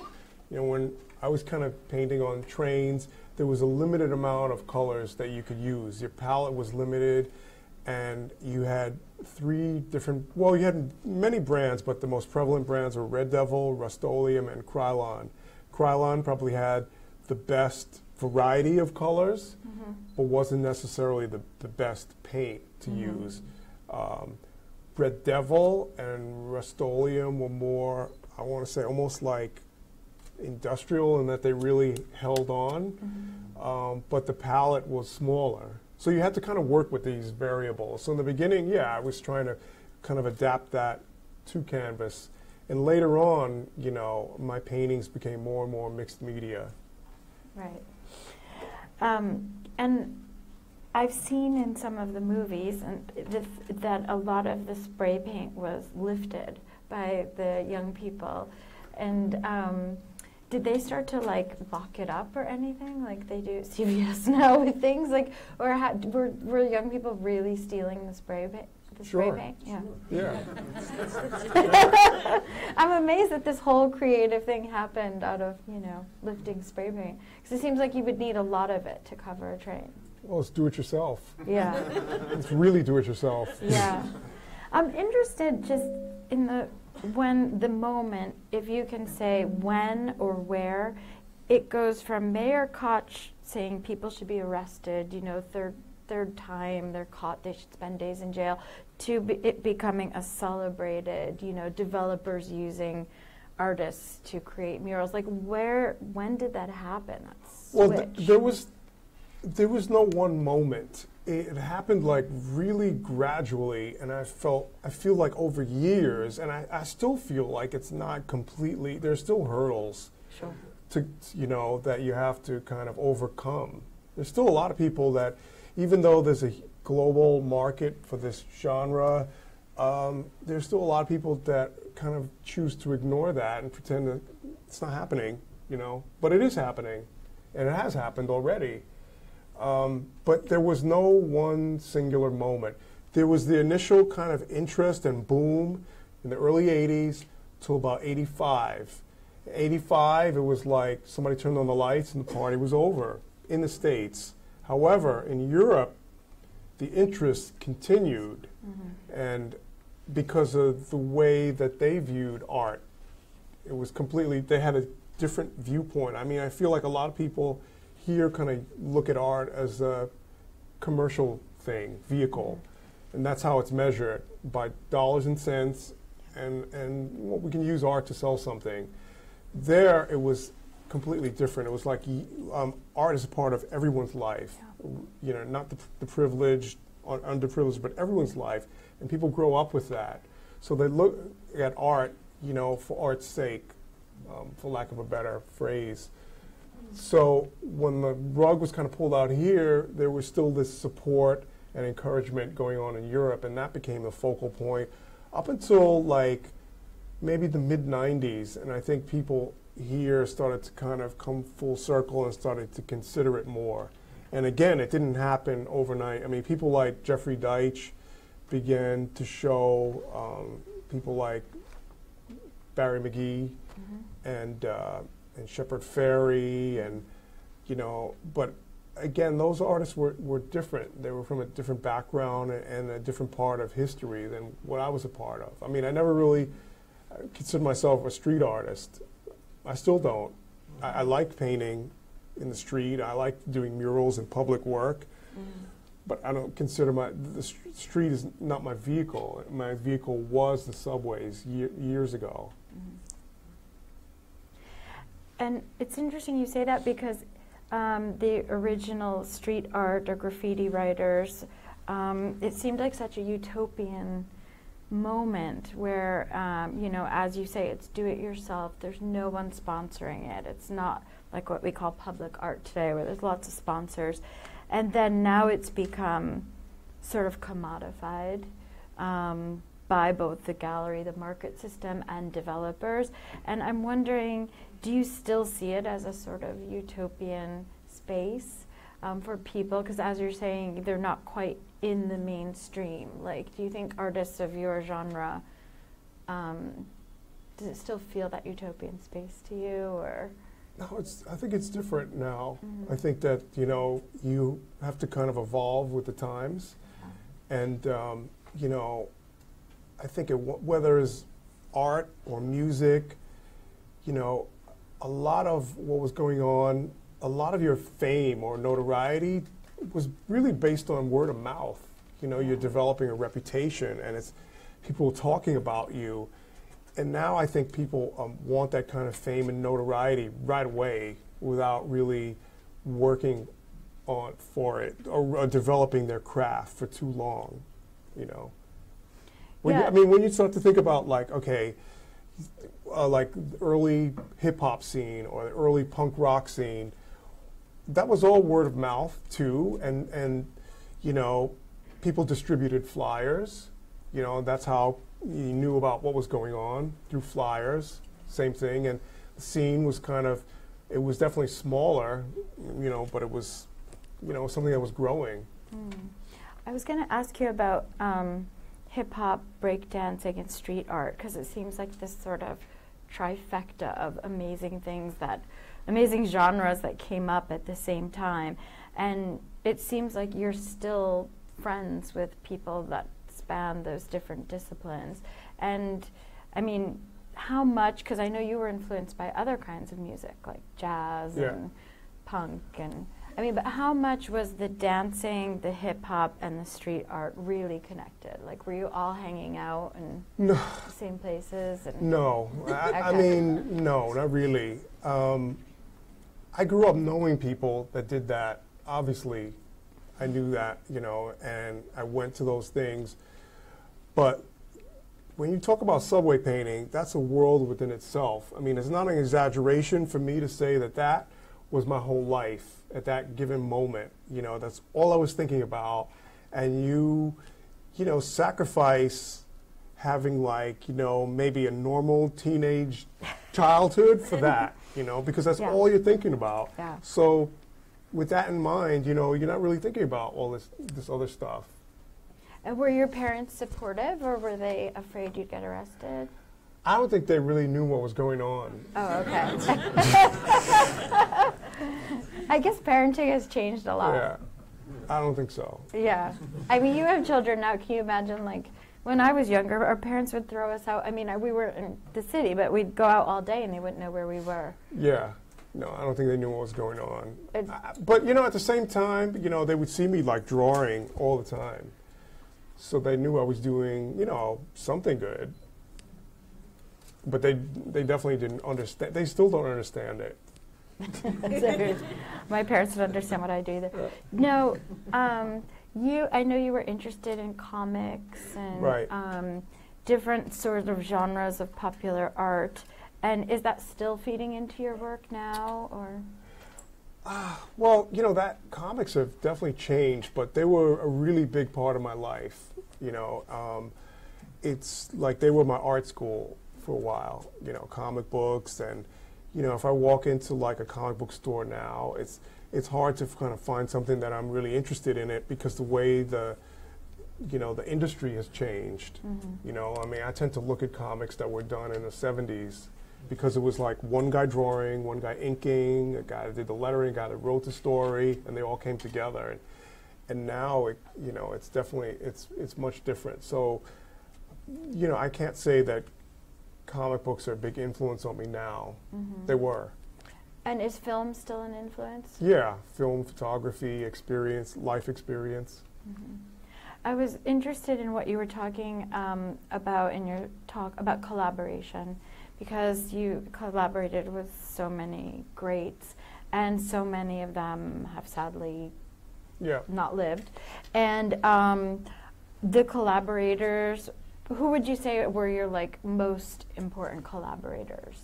When I was kind of painting on trains, there was a limited amount of colors that you could use. Your palette was limited, and you had you had many brands, but the most prevalent brands were Red Devil, Rust-Oleum, and Krylon. Krylon probably had the best variety of colors, but wasn't necessarily the best paint to use. Red Devil and Rust-Oleum were more, I want to say, almost like industrial in that they really held on, but the palette was smaller. So you had to kind of work with these variables. So in the beginning, I was trying to kind of adapt that to canvas. And later on, my paintings became more and more mixed media. Right. And I've seen in some of the movies that a lot of the spray paint was lifted by the young people. And did they start to lock it up or anything like they do at CVS now with things or were young people really stealing the spray paint? Spray paint? Yeah. I'm amazed that this whole creative thing happened out of, lifting spray paint. Because it seems like you would need a lot of it to cover a train. Well, it's do it yourself. Yeah. It's really do it yourself. Yeah. I'm interested just in the moment, if you can say when or where, it goes from Mayor Koch saying people should be arrested, third time they're caught, they should spend days in jail, to it becoming a celebrated, developers using artists to create murals. When did that happen? There was no one moment. It happened really gradually, and I feel like over years, and I still feel like it's not completely, there's still hurdles that you have to kind of overcome. There's still a lot of people that, even though there's a global market for this genre, there's still a lot of people that kind of choose to ignore that and pretend that it's not happening, but it is happening, and it has happened already. But there was no one singular moment. There was the initial kind of interest and boom in the early 80s till about 85. 85, it was like somebody turned on the lights and the party was over in the States. However, in Europe, the interest continued, and because of the way that they viewed art, it was completely, they had a different viewpoint. I feel like a lot of people here kind of look at art as a commercial thing, vehicle, and that's how it's measured, by dollars and cents, and we can use art to sell something. There, it was completely different. It was like art is a part of everyone's life, not the privileged or underprivileged, but everyone's life, and people grow up with that. So they look at art, for art's sake, for lack of a better phrase. So when the rug was kind of pulled out here, there was still this support and encouragement going on in Europe, and that became the focal point up until like maybe the mid-90s, and I think people here started to kind of come full circle and started to consider it more. And again, it didn't happen overnight. I mean, people like Jeffrey Deitch began to show, people like Barry McGee and Shepard Fairey, and but again, those artists were different. They were from a different background and a different part of history than what I was a part of. I mean, I never really considered myself a street artist. I still don't. I like painting in the street. I like doing murals and public work, but I don't consider the street is not my vehicle. My vehicle was the subways years ago. And it's interesting you say that because the original street art or graffiti writers, it seemed like such a utopian moment where, as you say, it's do it yourself. There's no one sponsoring it. It's not like what we call public art today where there's lots of sponsors. And then now it's become sort of commodified by both the gallery, the market system, and developers. And I'm wondering, do you still see it as a sort of utopian space for people? Because as you're saying, they're not quite in the mainstream. Like, do you think artists of your genre, does it still feel that utopian space to you, or? No, I think it's different now. I think that, you have to kind of evolve with the times. And, I think whether it's art or music, a lot of what was going on, a lot of your fame or notoriety was really based on word of mouth. You're developing a reputation, and it's people talking about you. And now I think people want that kind of fame and notoriety right away without really working for it or developing their craft for too long, When you start to think about like the early hip hop scene or the early punk rock scene, that was all word of mouth too, and people distributed flyers. That's how you knew about what was going on, through flyers. Same thing, and the scene was it was definitely smaller, but it was, something that was growing. I was going to ask you about hip-hop, breakdancing, and street art, because it seems like this sort of trifecta of amazing genres that came up at the same time. And it seems like you're still friends with people that span those different disciplines. And I mean, how much, because I know you were influenced by other kinds of music, like jazz and punk, and but how much was the dancing, the hip-hop, and the street art really connected? Like, were you all hanging out in the same places? No. No, not really. I grew up knowing people that did that. Obviously, I knew that, and I went to those things. But when you talk about subway painting, that's a world within itself. I mean, it's not an exaggeration for me to say that was my whole life at that given moment. That's all I was thinking about. And you sacrifice having maybe a normal teenage childhood for that, because that's all you're thinking about. Yeah. So with that in mind, you're not really thinking about all this other stuff. And were your parents supportive, or were they afraid you'd get arrested? I don't think they really knew what was going on. Oh, okay. I guess parenting has changed a lot. Yeah, I don't think so. Yeah. You have children now. Can you imagine, when I was younger, our parents would throw us out. We were in the city, but we'd go out all day and they wouldn't know where we were. Yeah. No, I don't think they knew what was going on. But, at the same time, they would see me, drawing all the time. So they knew I was doing, something good. But they definitely didn't understand. They still don't understand it. My parents don't understand what I do either. No, I know you were interested in comics and different sort of genres of popular art. And is that still feeding into your work now, or? Well, you know, that comics have definitely changed, but they were a really big part of my life. You know, it's like they were my art school for a while. You know, comic books, and you know, if I walk into like a comic book store now, it's hard to kind of find something that I'm really interested in it because the way the industry has changed. You know, I mean, I tend to look at comics that were done in the 70s because it was like one guy drawing, one guy inking, a guy that did the lettering, a guy that wrote the story, and they all came together. And now, you know, it's definitely, it's much different. So, you know, I can't say that comic books are a big influence on me now. They were. And is film still an influence? Yeah, film, photography, experience, life experience. I was interested in what you were talking about in your talk about collaboration, because you collaborated with so many greats, and so many of them have sadly not lived. And the collaborators, who would you say were your like most important collaborators?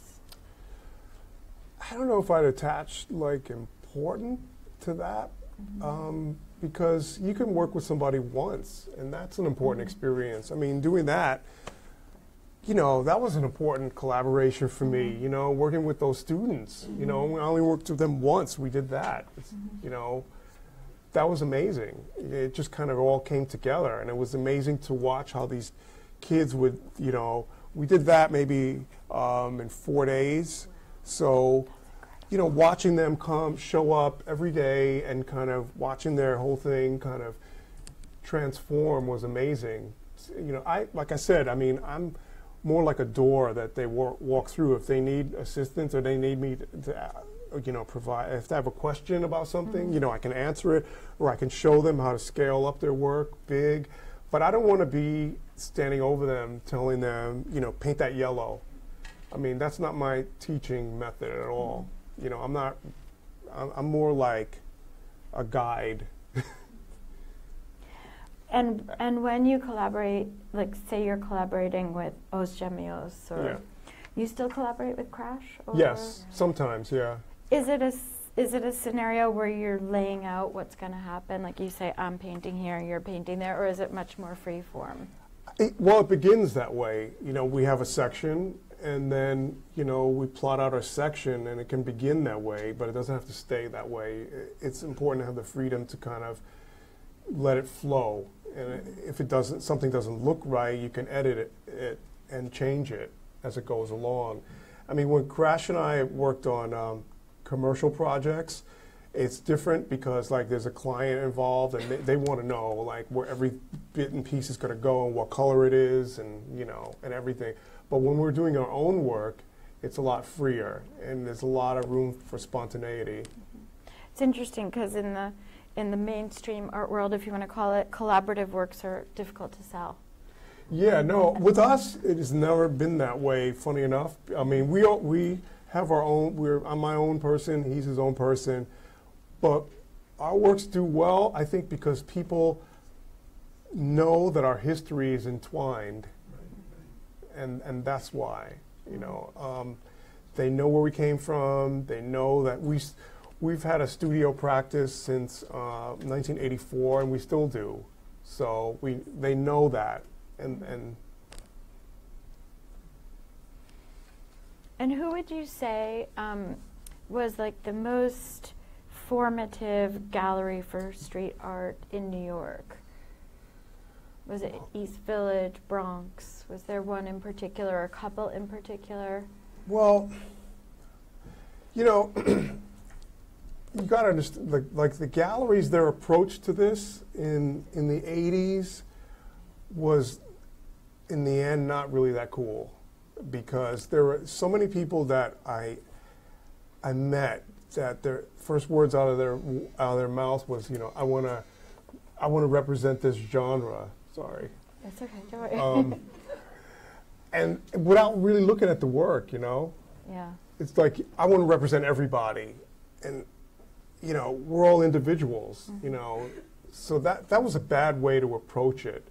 I don't know if I'd attach like important to that, because you can work with somebody once, and that's an important experience. I mean, doing that, you know, that was an important collaboration for me, you know, working with those students. You know, I only worked with them once. We did that. You know, that was amazing. It just kind of all came together, and it was amazing to watch how these kids would, you know, we did that maybe in 4 days. So, you know, watching them show up every day and kind of watching their whole thing kind of transform was amazing. You know, like I said, I mean, I'm more like a door that they walk through. If they need assistance or they need me to you know, provide, if they have a question about something, you know, I can answer it, or I can show them how to scale up their work big. But I don't want to be standing over them telling them, you know, paint that yellow. I mean, that's not my teaching method at all. You know, I'm more like a guide. And when you collaborate, like say you're collaborating with Os Gemios, or you still collaborate with Crash? Or yes, sometimes, yeah. Is it a scenario where you're laying out what's going to happen? Like you say, I'm painting here, you're painting there, or is it much more free form? Well, it begins that way. You know, we have a section, and then, you know, we plot out our section, and it can begin that way, but it doesn't have to stay that way. It's important to have the freedom to kind of let it flow. And if something doesn't look right, you can edit it and change it as it goes along. I mean, when Crash and I worked on commercial projects, it's different because like there's a client involved, and they want to know like where every bit and piece is going to go and what color it is, and you know, and everything. But when we're doing our own work, it's a lot freer, and there's a lot of room for spontaneity. It's interesting because in the mainstream art world, if you want to call it, collaborative works are difficult to sell. Yeah, no, with us, it has never been that way, funny enough. I mean, we have our own, I'm my own person, he's his own person, but our works do well, I think, because people know that our history is entwined, and that's why, you know. They know where we came from, they know that we've had a studio practice since 1984, and we still do. So they know that, And who would you say was like the most formative gallery for street art in New York? Was it East Village, Bronx? Was there one in particular, or a couple in particular? Well, you know, you got to understand, like the galleries, their approach to this in the 80s was, in the end, not really that cool, because there were so many people that I met that their first words out of their mouth was, you know, I want to represent this genre. Sorry. That's okay. Don't worry. And without really looking at the work, you know. Yeah. It's like I want to represent everybody, and you know, we're all individuals, you know. So that was a bad way to approach it.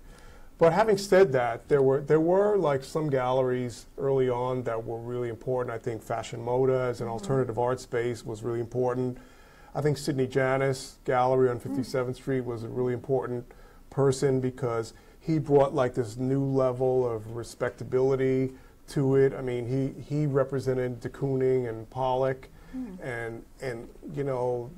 But having said that, there were like some galleries early on that were really important. I think Fashion Moda as an alternative art space was really important. I think Sidney Janis Gallery on 57th Street was a really important person because he brought like this new level of respectability to it. I mean, he represented de Kooning and Pollock, and you know,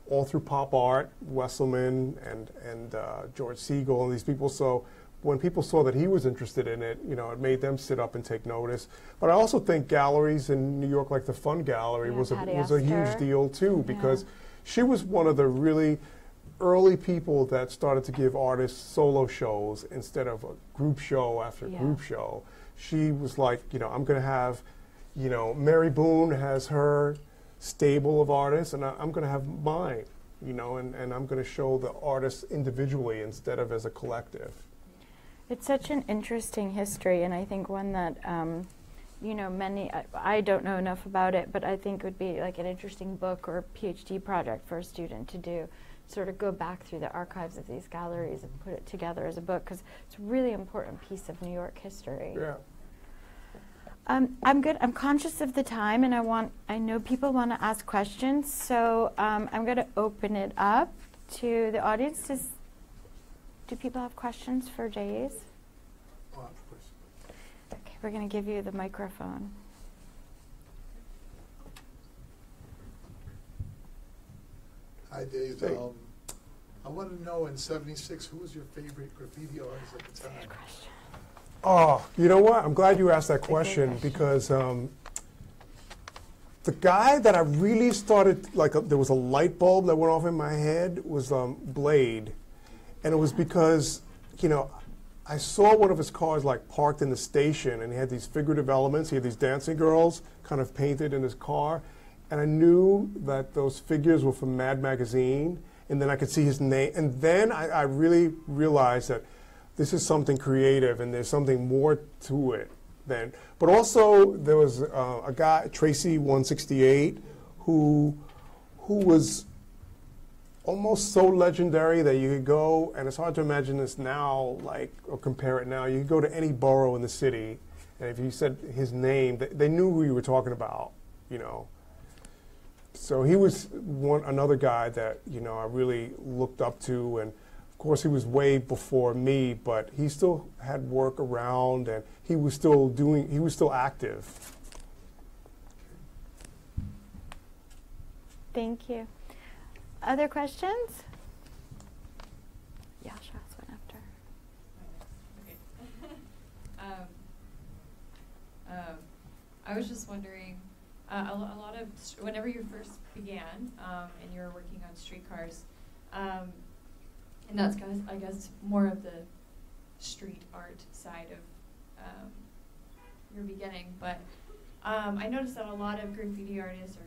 all through pop art, Wesselman and George Siegel and these people. So when people saw that he was interested in it, you know, it made them sit up and take notice. But I also think galleries in New York, like the Fun Gallery, was a huge deal too, because she was one of the really early people that started to give artists solo shows instead of a group show after group show. She was like, you know, I'm going to have, you know, Mary Boone has her stable of artists, and I'm going to have mine, you know, and I'm going to show the artists individually instead of as a collective. It's such an interesting history, and I think one that, you know, I don't know enough about it, but I think would be like an interesting book or PhD project for a student to do, sort of go back through the archives of these galleries and put it together as a book, because it's a really important piece of New York history. Yeah. I'm good. I'm conscious of the time, and I know people want to ask questions, so I'm going to open it up to the audience. Do people have questions for Daze? Okay, we're going to give you the microphone. Hi, Dave. Hey. I want to know, in '76, who was your favorite graffiti artist at the time? Good question. Oh, you know what? I'm glad you asked that question because the guy that I really started, like, there was a light bulb that went off in my head was Blade. And it was because, you know, I saw one of his cars, like, parked in the station, and he had these figurative elements. He had these dancing girls kind of painted in his car. And I knew that those figures were from Mad Magazine, and then I could see his name. And then I really realized that this is something creative, and there's something more to it then. But also, there was a guy, Tracy 168, who was almost so legendary that you could go, and it's hard to imagine this now, like, or compare it now. You could go to any borough in the city, and if you said his name, they knew who you were talking about, you know. So he was another guy that, you know, I really looked up to, and of course he was way before me, but he still had work around, and he was still active. Thank you. Other questions? Yeah, Shaz went after. I was just wondering, a lot of, whenever you first began and you were working on streetcars, and that's kind of, I guess, more of the street art side of your beginning, but I noticed that a lot of graffiti artists,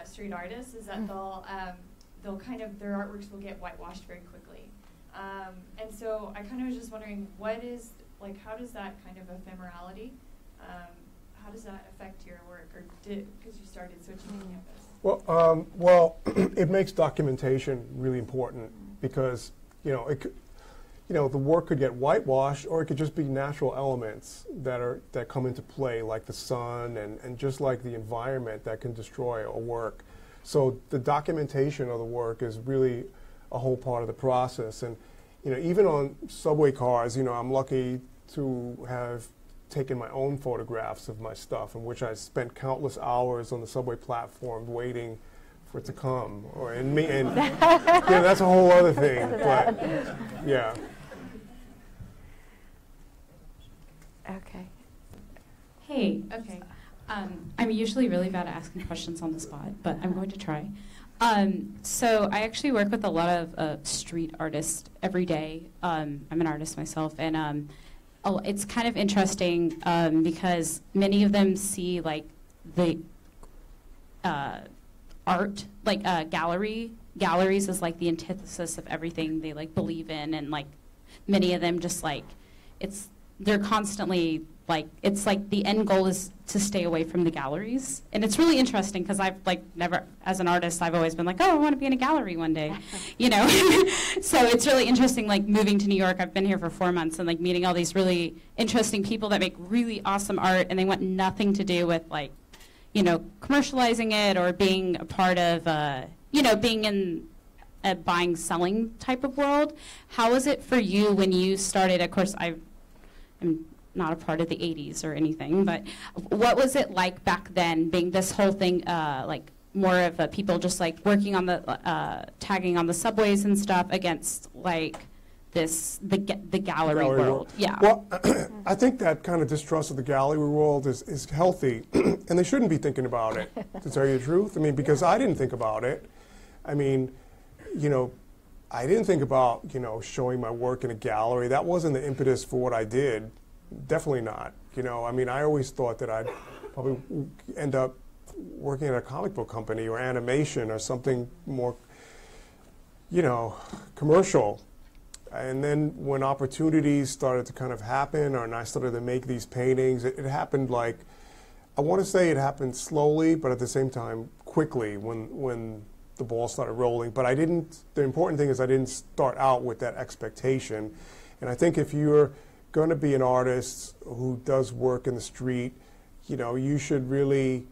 street artists, is that they'll kind of, their artworks will get whitewashed very quickly. And so I kind of was just wondering, what is, like, how does that kind of ephemerality, how does that affect your work, or because you started switching to canvas? Well, it makes documentation really important because, you know, the work could get whitewashed, or it could just be natural elements that come into play, like the sun and just like the environment that can destroy a work. So the documentation of the work is really a whole part of the process. And, you know, even on subway cars, you know, I'm lucky to have taken my own photographs of my stuff, in which I spent countless hours on the subway platform waiting for it to come. And you know, that's a whole other thing. But yeah. Okay. Hey. Okay. I'm usually really bad at asking questions on the spot, but I'm going to try. So I actually work with a lot of street artists every day. I'm an artist myself, and it's kind of interesting because many of them see like the art, like galleries as like the antithesis of everything they like believe in, and like many of them just like they're constantly like, it's like the end goal is to stay away from the galleries. And it's really interesting because I've like never, as an artist, I've always been like, oh, I want to be in a gallery one day, you know? So it's really interesting, like moving to New York. I've been here for 4 months and like meeting all these really interesting people that make really awesome art, and they want nothing to do with like, commercializing it or being a part of, being in a buying, selling type of world. How was it for you when you started? Of course, I'm not a part of the 80s or anything, but what was it like back then, being this whole thing, like more of people just like working on the, tagging on the subways and stuff against like the gallery world? Yeah. Well, I think that kind of distrust of the gallery world is healthy, and they shouldn't be thinking about it, to tell you the truth. I mean, because I didn't think about it. I mean, I didn't think about, showing my work in a gallery. That wasn't the impetus for what I did. Definitely not. I mean, I always thought that I'd probably end up working at a comic book company or animation or something more, commercial. And then when opportunities started to kind of happen, and I started to make these paintings, it happened like, I want to say it happened slowly, but at the same time quickly when the ball started rolling. But the important thing is I didn't start out with that expectation. And I think if you're going to be an artist who does work in the street, you should be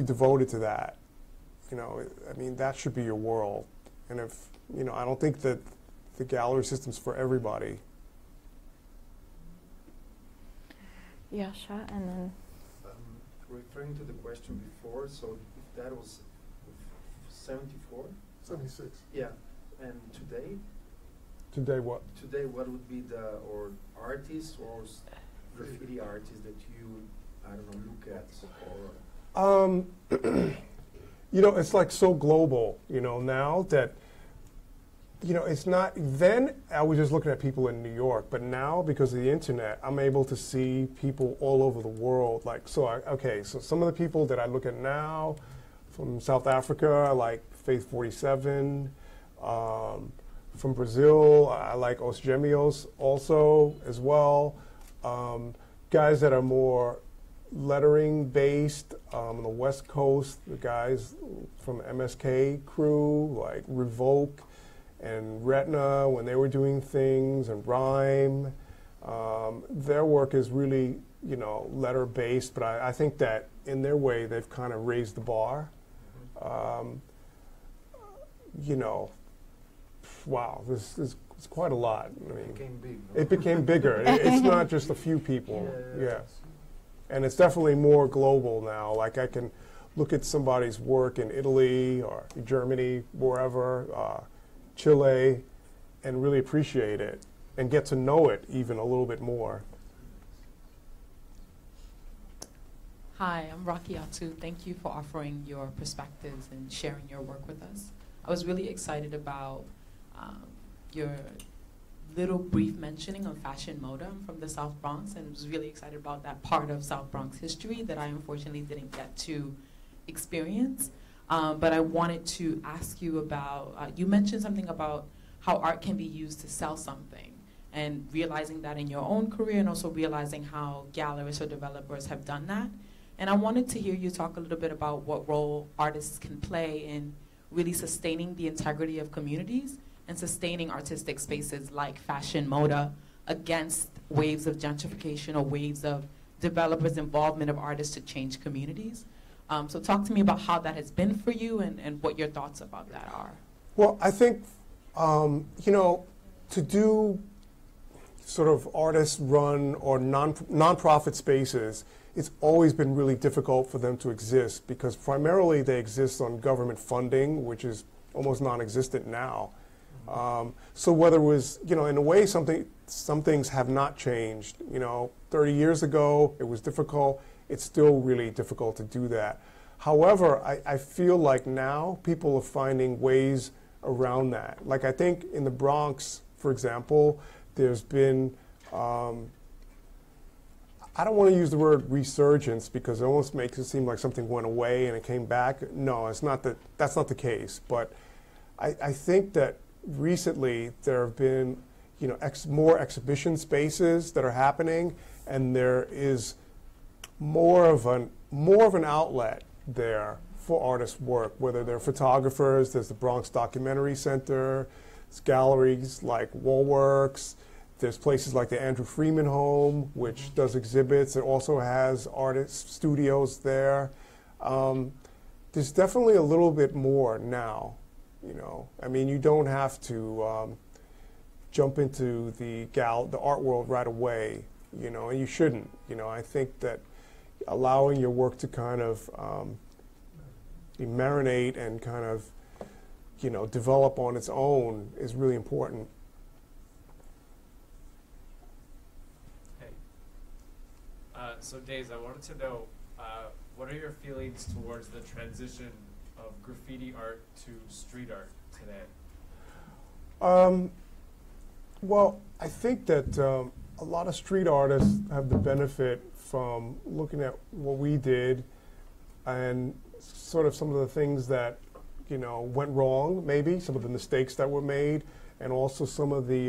devoted to that. I mean, that should be your world. And if, I don't think that the gallery system's for everybody. Yasha, and then... Referring to the question before, so if that was 74? 76. Yeah, and today? Today what? Today, what would be or artists or graffiti artists that you, I don't know, look at? Or It's like so global, now that, it's not, then I was just looking at people in New York, but now because of the internet, I'm able to see people all over the world. Like, so some of the people that I look at now from South Africa, like Faith 47, from Brazil, I like Os Gêmeos also as well. Guys that are more lettering based on the West Coast, the guys from MSK crew, like Revoke and Retina, when they were doing things, and Rhyme. Their work is really, letter based, but I think that in their way they've kind of raised the bar. Wow, this is quite a lot. I mean, it became big. No? It became bigger. It's not just a few people. Yeah. And it's definitely more global now. Like I can look at somebody's work in Italy or Germany, wherever, Chile, and really appreciate it and get to know it even a little bit more. Hi, I'm Rocky Atu. Thank you for offering your perspectives and sharing your work with us. I was really excited about your little brief mentioning of fashion moda. I'm from the South Bronx and was really excited about that part of South Bronx history that I unfortunately didn't get to experience. But I wanted to ask you about, you mentioned something about how art can be used to sell something, and realizing that in your own career, and also realizing how gallerists or developers have done that. And I wanted to hear you talk a little bit about what role artists can play in really sustaining the integrity of communities and sustaining artistic spaces like fashion moda against waves of gentrification or waves of developers' involvement of artists to change communities. So talk to me about how that has been for you and what your thoughts about that are. Well, I think, to do sort of artist-run or non-profit spaces, it's always been really difficult for them to exist because primarily they exist on government funding, which is almost non-existent now. So whether it was, in a way, some things have not changed. 30 years ago, it was difficult. It's still really difficult to do that. However, I feel like now people are finding ways around that. Like I think in the Bronx, for example, there's been, I don't want to use the word resurgence because it almost makes it seem like something went away and it came back. No, it's not that's not the case. But I think that recently there have been, more exhibition spaces that are happening, and there is more of an outlet there for artists' work, whether they're photographers. There's the Bronx Documentary Center, there's galleries like Woolworks, There's places like the Andrew Freeman Home, which does exhibits. It also has artist studios there. There's definitely a little bit more now, you know. I mean, you don't have to jump into the art world right away, you know, and you shouldn't. You know, I think that allowing your work to kind of marinate and kind of, you know, develop on its own is really important. Hey. So Daze, I wanted to know, what are your feelings towards the transition of graffiti art to street art today? Well, I think that a lot of street artists have the benefit from looking at what we did and sort of some of the things that, you know, went wrong, maybe some of the mistakes that were made, and also some of the,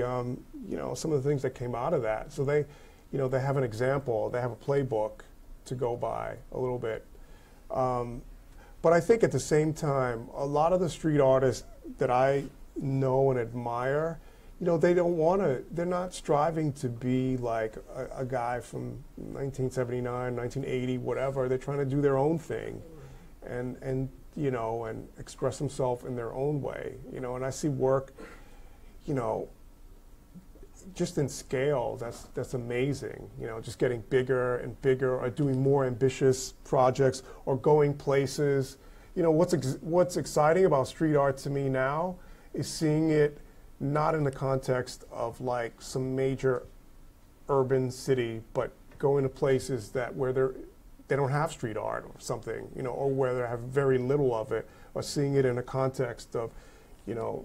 you know, some of the things that came out of that. So they, you know, they have an example, they have a playbook to go by a little bit. But I think at the same time, a lot of the street artists that I know and admire, you know, they don't want to, they're not striving to be like a guy from 1979, 1980, whatever. They're trying to do their own thing and you know, and express themselves in their own way, you know. And I see work, you know, just in scale, that's amazing, you know, just getting bigger and bigger, or doing more ambitious projects, or going places. You know, what's exciting about street art to me now is seeing it not in the context of like some major urban city, but going to places that where they don't have street art or something, you know, or where they have very little of it, or seeing it in a context of, you know,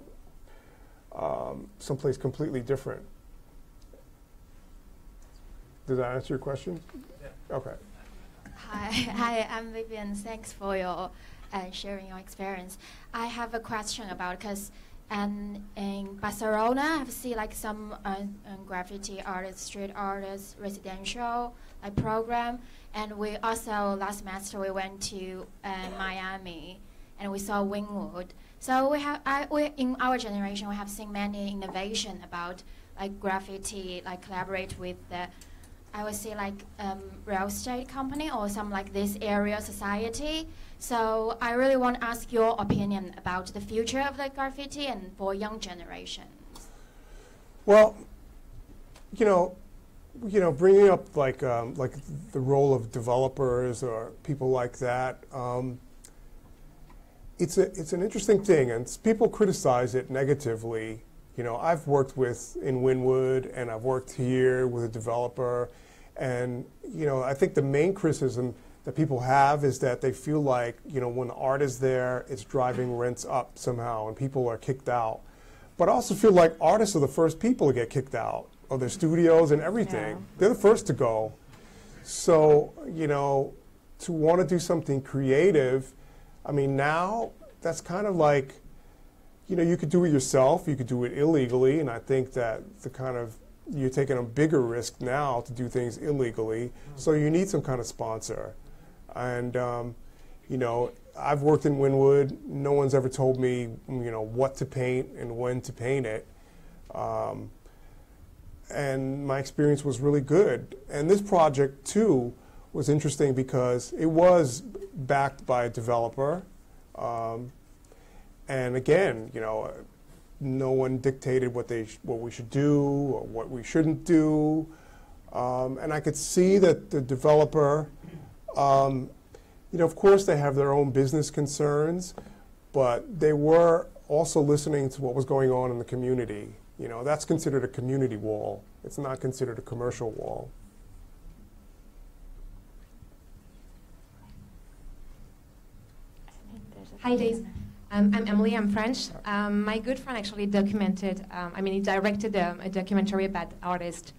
someplace completely different. Does that answer your question? Yeah. Okay. Hi, I'm Vivian. Thanks for your sharing your experience. I have a question about, because in Barcelona, I've seen like some graffiti artists, street artists, residential like program, and we also last semester we went to Miami and we saw Wynwood. So we in our generation we have seen many innovation about like graffiti, like collaborate with the, I would say like real estate company or some like this area society. So I really want to ask your opinion about the future of the graffiti and for young generations. Well, you know, bringing up like the role of developers or people like that, it's an interesting thing, and people criticize it negatively. You know, I've worked in Wynwood, and I've worked here with a developer, and you know, I think the main criticism that people have is that they feel like, you know, when the art is there, it's driving rents up somehow, and people are kicked out. But I also feel like artists are the first people to get kicked out of their studios and everything. Yeah. They're the first to go. So, you know, to want to do something creative, I mean, now that's kind of like, you know, you could do it yourself, you could do it illegally, and I think that you're taking a bigger risk now to do things illegally, so you need some kind of sponsor. And, you know, I've worked in Wynwood, no one's ever told me, you know, what to paint and when to paint it. And my experience was really good. And this project, too, was interesting because it was backed by a developer. And again, you know, no one dictated what we should do or what we shouldn't do. And I could see that the developer, you know, of course they have their own business concerns, but they were also listening to what was going on in the community. You know, that's considered a community wall. It's not considered a commercial wall. Hi, Daze. I'm Emily, I'm French. My good friend actually documented, he directed a documentary about artists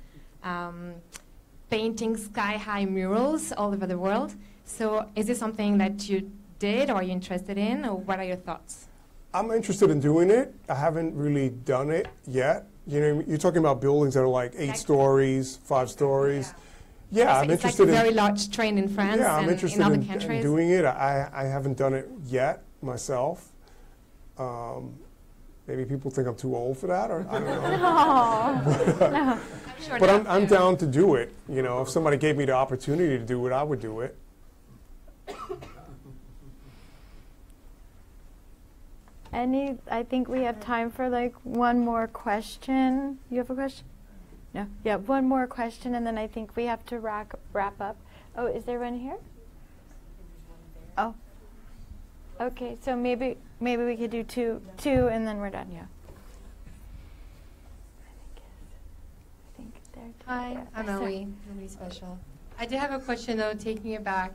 painting sky-high murals all over the world. So is this something that you did or are you interested in, or what are your thoughts? I'm interested in doing it. I haven't really done it yet. You know, you're talking about buildings that are like 8 stories, 5 stories. Yeah, I'm interested in... It's like a very large train in France I'm and interested in other countries. In doing it. I haven't done it yet myself. Maybe people think I'm too old for that, or I don't know. No. But I'm down to do it. You know, if somebody gave me the opportunity to do it, I would do it. I think we have time for like one more question. You have a question? No? Yeah, one more question, and then I think we have to wrap up. Oh, is there one here? Oh. Okay, so maybe we could do two, and then we're done, yeah. I think they're Hi, I'm Ellie. Nobody special. I did have a question, though, taking it back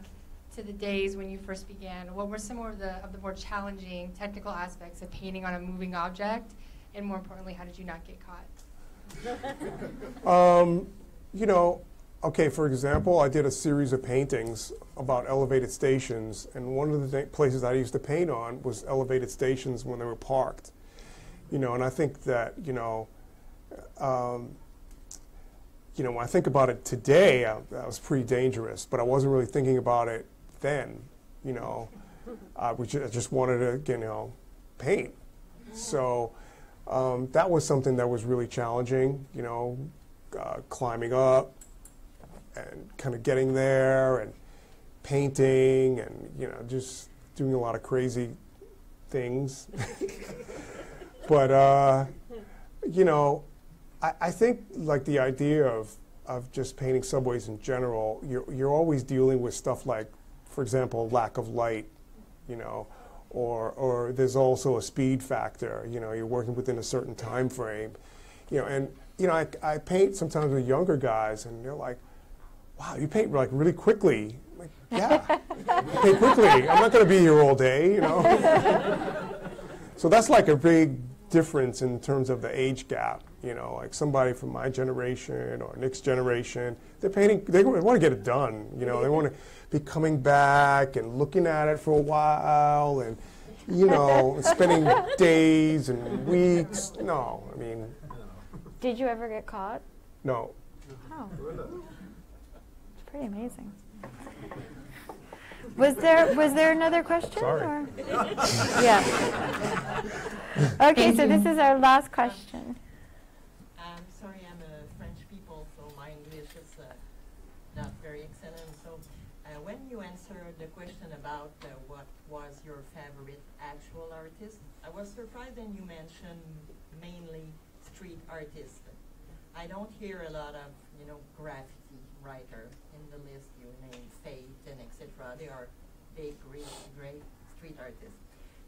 to the days when you first began. What were some of the more challenging technical aspects of painting on a moving object? And more importantly, how did you not get caught? You know, okay, for example, I did a series of paintings about elevated stations, and one of the places I used to paint on was elevated stations when they were parked. You know, and I think that, you know, when I think about it today, that was pretty dangerous, but I wasn't really thinking about it then. You know, I just wanted to, you know, paint. So that was something that was really challenging, you know, climbing up and kind of getting there and painting and, you know, just doing a lot of crazy things. But, you know, I think like the idea of just painting subways in general, you're always dealing with stuff like, for example, lack of light, you know, or there's also a speed factor. You know, you're working within a certain time frame, you know, and you know, I paint sometimes with younger guys, and they're like, "Wow, you paint like really quickly." I'm like, yeah, I paint quickly. I'm not going to be here all day, you know. So that's like a big difference in terms of the age gap. You know, like somebody from my generation or Nick's generation, they're painting. They want to get it done. You know, they want to be coming back and looking at it for a while, and you know, spending days and weeks. No, I mean. Did you ever get caught? No. Oh. It's pretty amazing. Was there another question? Sorry. Or? Yeah. Okay, so this is our last question. Sorry, I'm a French people, so my English is not very excellent. So when you answered the question about what was your favorite actual artist, I was surprised when you mentioned mainly street artists. I don't hear a lot of, you know, graffiti writer in the list you named, Fate and etc. They are big, great street artists.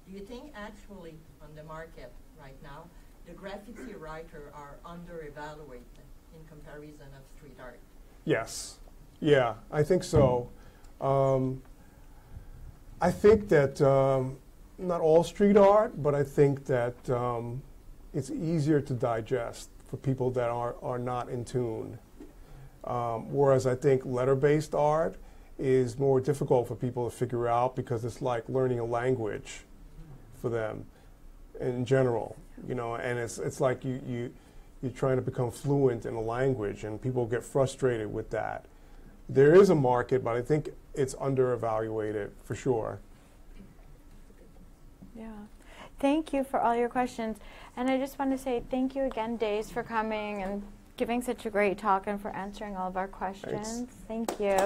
Do you think actually on the market right now, the graffiti writer are under-evaluated in comparison of street art? Yes. Yeah, I think so. I think that not all street art, but I think that it's easier to digest for people that are not in tune. Whereas I think letter-based art is more difficult for people to figure out because it's like learning a language for them in general, you know, and it's like you're trying to become fluent in a language, and people get frustrated with that. There is a market, but I think it's under-evaluated for sure. Yeah. Thank you for all your questions. And I just want to say thank you again, Daze, for coming and giving such a great talk and for answering all of our questions. Thanks. Thank you.